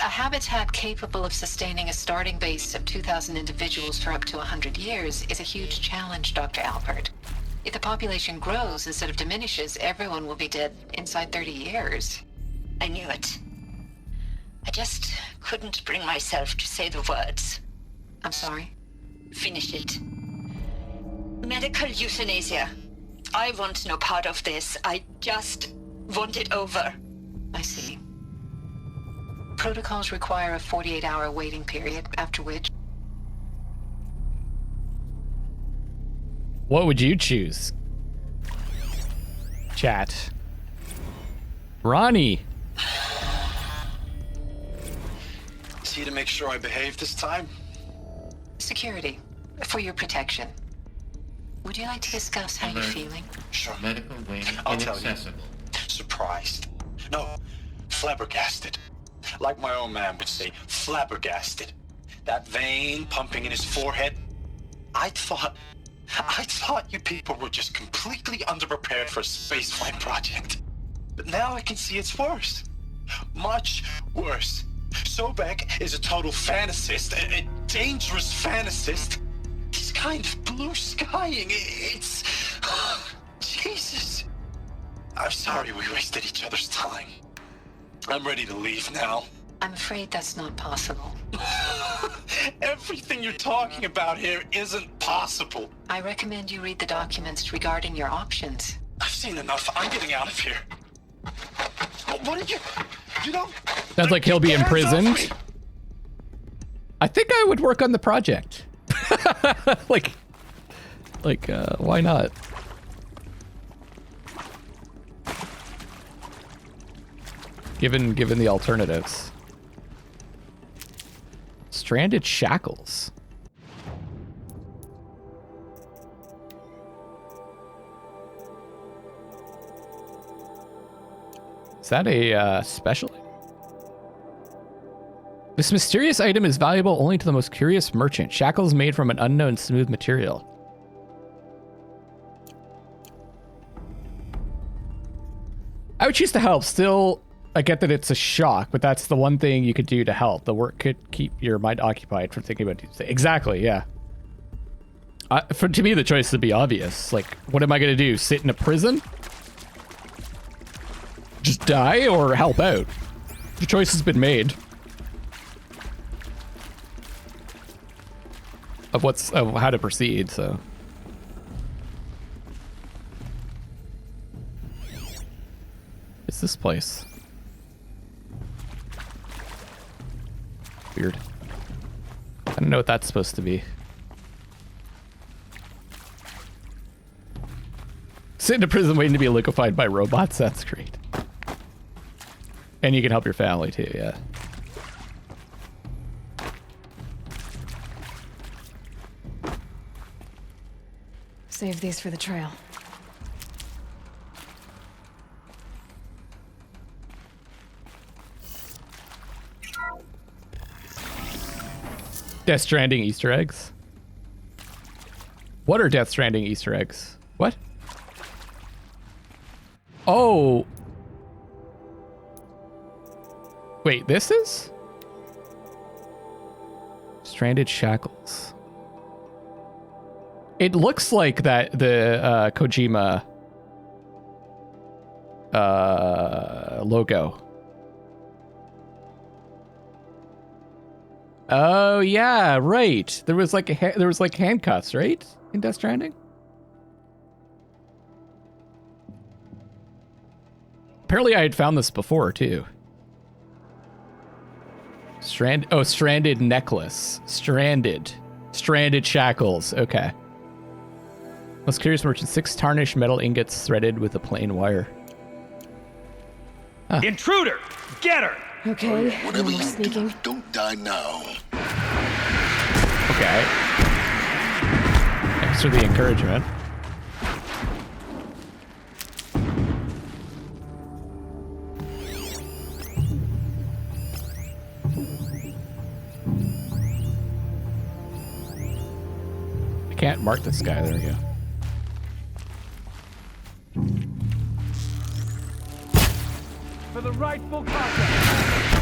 A habitat capable of sustaining a starting base of 2,000 individuals for up to 100 years is a huge challenge, Dr. Alpert. If the population grows instead of diminishes, everyone will be dead inside 30 years. I knew it. I just couldn't bring myself to say the words. I'm sorry? Finish it. Medical euthanasia. I want no part of this. I just want it over. I see. Protocols require a 48-hour waiting period, after which... What would you choose? Chat. Ronnie. See to make sure I behave this time? Security. For your protection. Would you like to discuss how you're feeling? Sure. Medical wing I'll tell you. inaccessible. Surprised. No, flabbergasted. Like my own man would say, flabbergasted. That vein pumping in his forehead. I thought you people were just completely underprepared for a spaceflight project. But now I can see it's worse. Much worse. Sobek is a total fantasist, a dangerous fantasist. He's kind of blue skying. It's... Jesus. I'm sorry we wasted each other's time. I'm ready to leave now. I'm afraid that's not possible. Everything you're talking about here isn't possible. I recommend you read the documents regarding your options. I've seen enough. I'm getting out of here. What did you know? Sounds like he'll be imprisoned. I think I would work on the project. like, why not? Given the alternatives. Stranded shackles. Is that a special? This mysterious item is valuable only to the most curious merchant. Shackles made from an unknown smooth material. I would choose to help. Still, I get that it's a shock, but that's the one thing you could do to help. The work could keep your mind occupied from thinking about Tuesday. Exactly, yeah. To me, the choice would be obvious. Like, what am I going to do? Sit in a prison? Just die or help out? The choice has been made. Of how to proceed, so. It's this place. Weird. I don't know what that's supposed to be. Sit in a prison waiting to be liquefied by robots. That's great. And you can help your family too, yeah. Save these for the trail. Death Stranding Easter eggs? What are Death Stranding Easter eggs? What? Oh. Wait, this is? Stranded shackles. It looks like that the Kojima logo. Oh yeah, right. There was like handcuffs, right? In Death Stranding. Apparently, I had found this before too. Stranded necklace. Stranded shackles. Okay. Most curious merchant, 6 tarnished metal ingots threaded with a plain wire. Huh. Intruder! Get her! Okay, Whatever no more you sneaking. do, don't die now. Okay. Thanks for the encouragement. I can't mark this guy. There we go. For the rightful contact.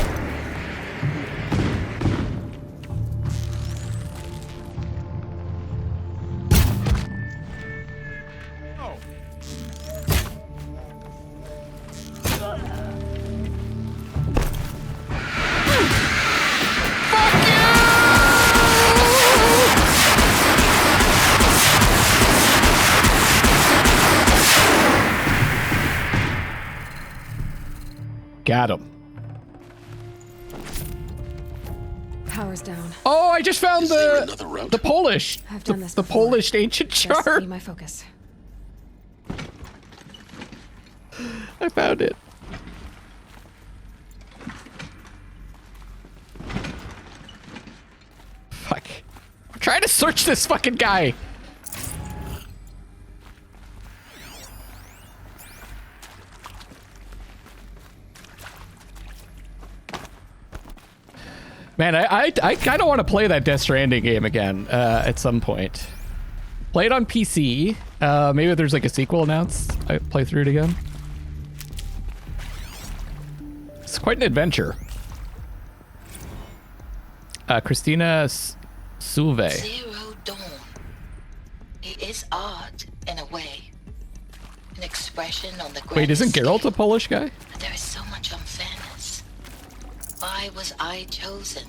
Got him. Power's down. Oh, I just found the Polish. I've done this the before. Polish ancient Just chart. be my focus. I found it. Fuck. I'm trying to search this fucking guy. Man, I kind of want to play that Death Stranding game again at some point. Play it on PC. Maybe if there's like a sequel announced, I play through it again. It's quite an adventure. Christina Suve. Zero Dawn. It is art in a way. An expression on the Wait, isn't grand Geralt a Polish guy? But there is so much unfairness. Why was I chosen?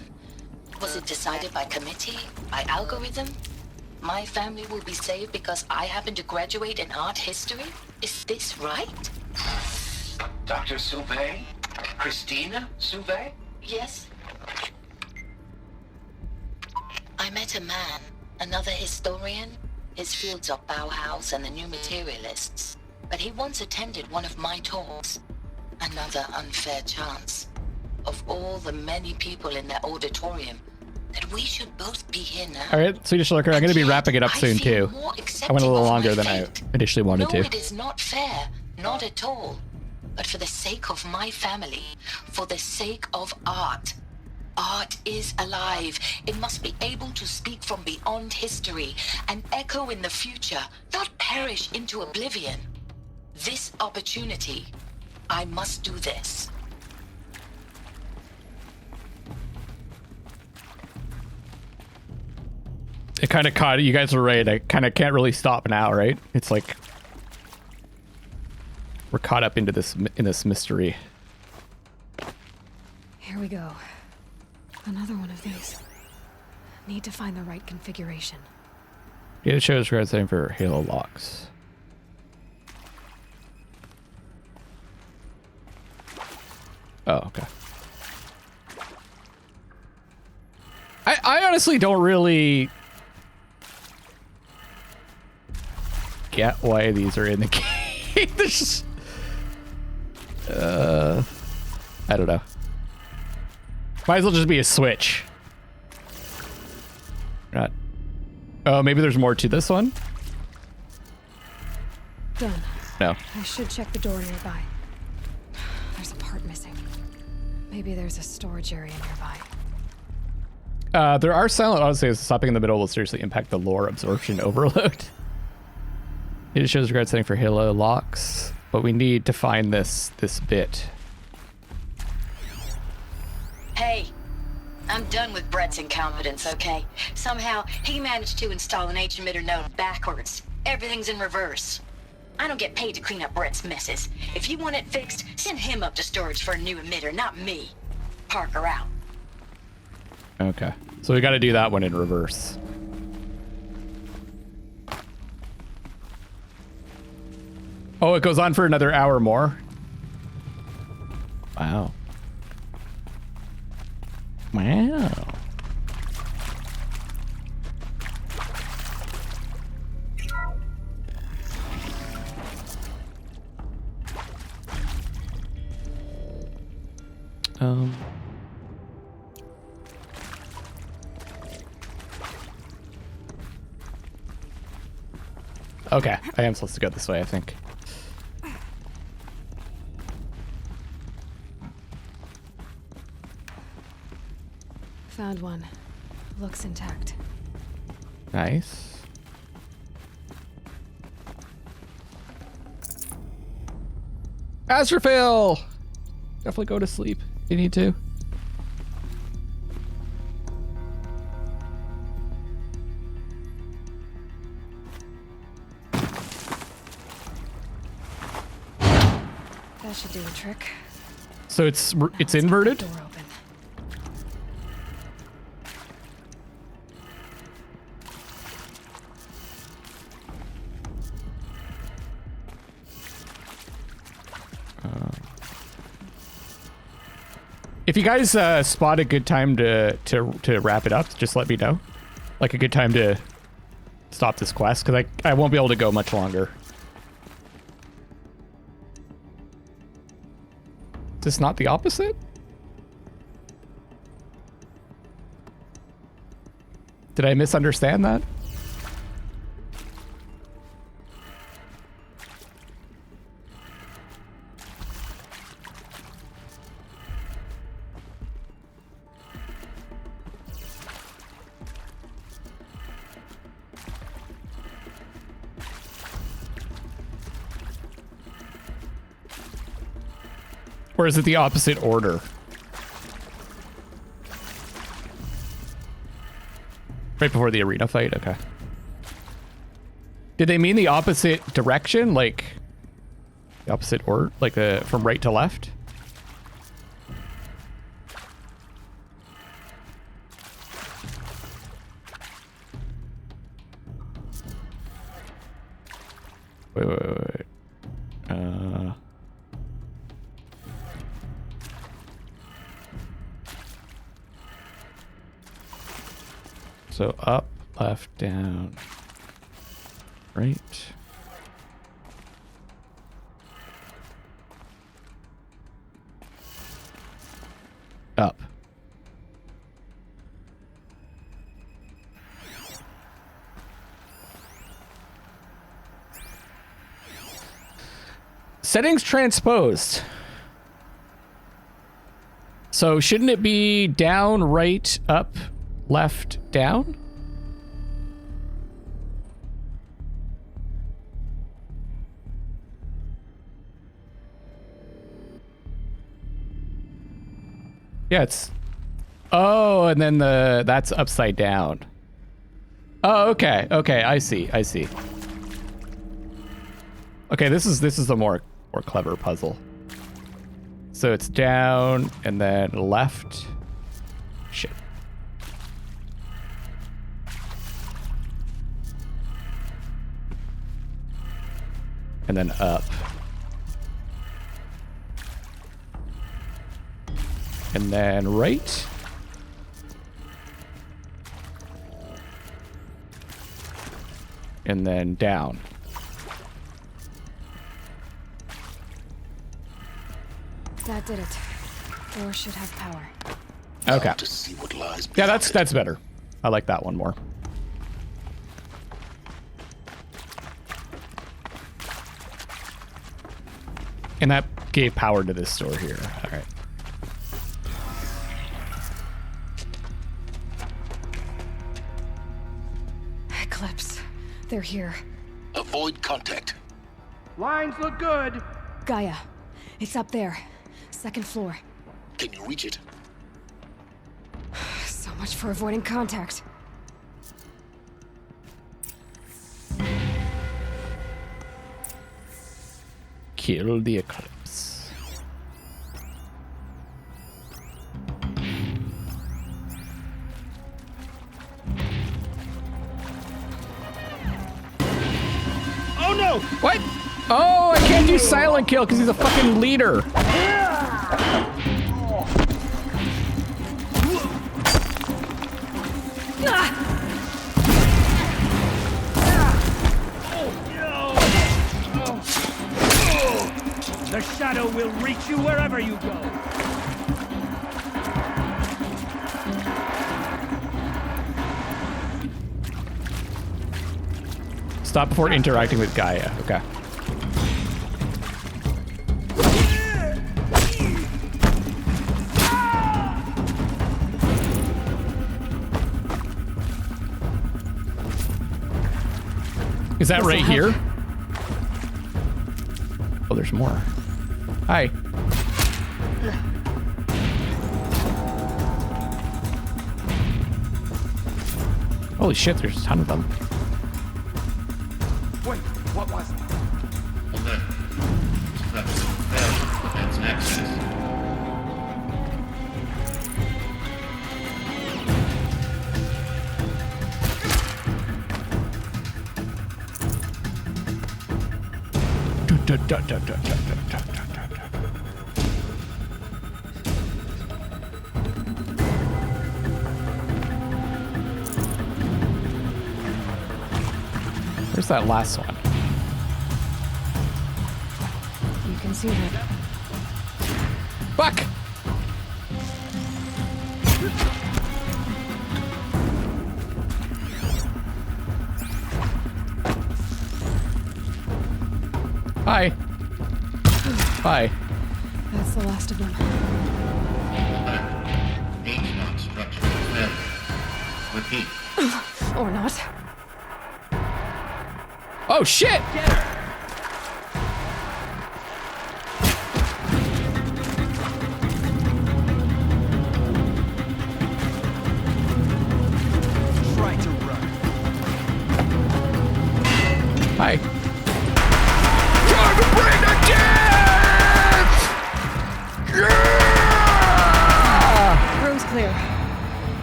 Was it decided by committee? By algorithm? My family will be saved because I happen to graduate in art history? Is this right? Dr. Suve? Christina Suve? Yes. I met a man, another historian. His fields are Bauhaus and the New Materialists. But he once attended one of my talks. Another unfair chance. Of all the many people in that auditorium, that we should both be here now. All right, Swedish Lurker, I'm going to be wrapping it up soon too. I went a little longer than I initially wanted No, to. it is not fair, not at all. But for the sake of my family, for the sake of art. Art is alive. It must be able to speak from beyond history and echo in the future, not perish into oblivion. This opportunity, I must do this. It kind of caught. You guys were right. I kind of can't really stop now, right? It's like we're caught up into this mystery. Here we go. Another one of these. Need to find the right configuration. Yeah, it shows we're setting for Lovelocks. Oh, okay. I honestly don't really get why these are in the game. There's I don't know. Might as well just be a switch. Not. Oh, maybe there's more to this one? Done. No. I should check the door nearby. There's a part missing. Maybe there's a storage area nearby. There are silent autosaves. Stopping in the middle will seriously impact the lore absorption overload. It shows regard setting for Lovelocks, but we need to find this bit. Hey, I'm done with Brett's incompetence, okay? Somehow, he managed to install an H-emitter node backwards. Everything's in reverse. I don't get paid to clean up Brett's messes. If you want it fixed, send him up to storage for a new emitter, not me. Parker out. Okay. So we got to do that one in reverse. Oh, it goes on for another hour more? Wow. Wow. Okay, I am supposed to go this way, I think. Found one. Looks intact. Nice. Astrophil! Definitely go to sleep. You need to. That should do the trick. So it's inverted? Door open. If you guys spot a good time to wrap it up, just let me know. Like a good time to stop this quest, because I won't be able to go much longer. Is this not the opposite? Did I misunderstand that? Or is it the opposite order? Right before the arena fight? Okay. Did they mean the opposite direction? Like, the opposite order? Like from right to left? Wait. So up, left, down, right. Up. Settings transposed. So shouldn't it be down, right, up, left, down? Yeah, it's... Oh, and then that's upside down. Oh, okay. Okay, I see. I see. Okay, this is a more clever puzzle. So it's down and then left. Shit. And then up. And then right. And then down. That did it. Door should have power. Okay. To see what lies Yeah, that's better. I like that one more. And that gave power to this door here. All right. Eclipse. They're here. Avoid contact. Lines look good. Gaia. It's up there. Second floor. Can you reach it? So much for avoiding contact. Kill the Eclipse. Oh no! What? Oh, I can't do silent kill because he's a fucking leader. The shadow will reach you wherever you go. Stop before interacting with Gaia. Okay. Is that right here? Oh, there's more. Hi. Holy shit, there's a ton of them. Wait, what was it? Alert. That's access. Where's that last one? You can see that. Fuck! Hi. Hi. That's the last of them. H-lock structure failure. Repeat. Or not. Oh shit! Get her! Try to run. Hi. Time to bring the death! Yeah! Room's clear.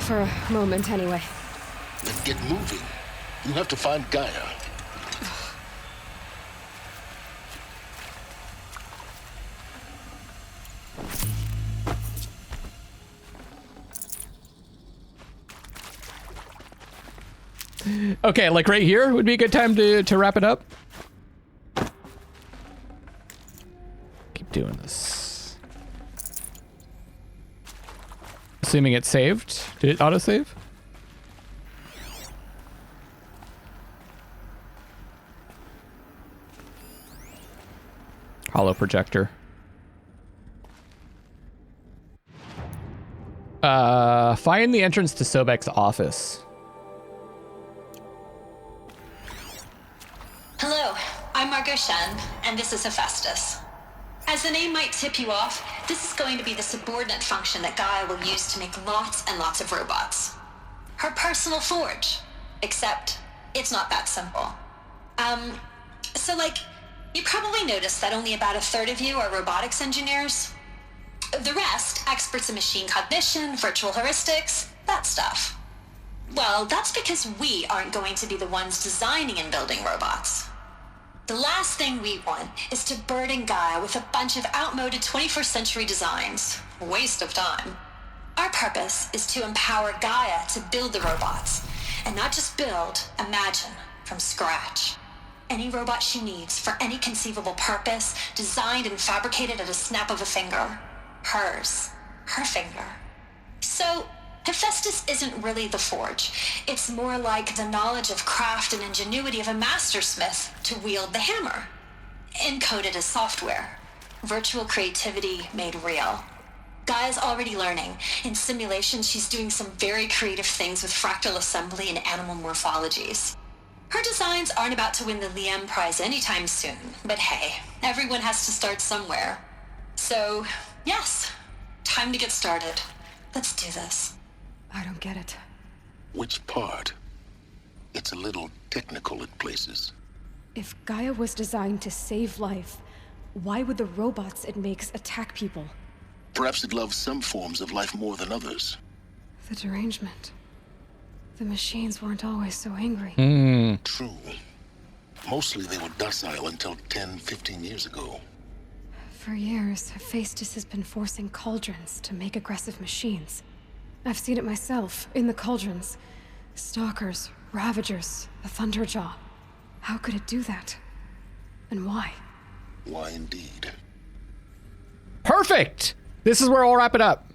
For a moment, anyway. Then get moving. You have to find Gaia. Okay, like right here would be a good time to wrap it up. Keep doing this. Assuming it's saved. Did it autosave? Hollow projector. Find the entrance to Sobek's office. Hello, I'm Margot Shen, and this is Hephaestus. As the name might tip you off, this is going to be the subordinate function that Gaia will use to make lots and lots of robots. Her personal forge. Except, it's not that simple. So you probably noticed that only about a third of you are robotics engineers. The rest, experts in machine cognition, virtual heuristics, that stuff. Well, that's because we aren't going to be the ones designing and building robots. The last thing we want is to burden Gaia with a bunch of outmoded 21st century designs. Waste of time. Our purpose is to empower Gaia to build the robots, and not just build, imagine, from scratch. Any robot she needs for any conceivable purpose, designed and fabricated at a snap of a finger. Hers. Her finger. So, Hephaestus isn't really the forge. It's more like the knowledge of craft and ingenuity of a mastersmith to wield the hammer. Encoded as software. Virtual creativity made real. Gaia's already learning. In simulation, she's doing some very creative things with fractal assembly and animal morphologies. Her designs aren't about to win the Liam Prize anytime soon, but hey, everyone has to start somewhere. So, yes, time to get started. Let's do this. I don't get it. Which part? It's a little technical at places. If Gaia was designed to save life, why would the robots it makes attack people? Perhaps it loves some forms of life more than others. The derangement. The machines weren't always so angry. True. Mostly they were docile until 10, 15 years ago. For years, Hephaestus has been forcing cauldrons to make aggressive machines. I've seen it myself, in the cauldrons. Stalkers, Ravagers, the Thunderjaw. How could it do that? And why? Why indeed? Perfect! This is where I'll wrap it up.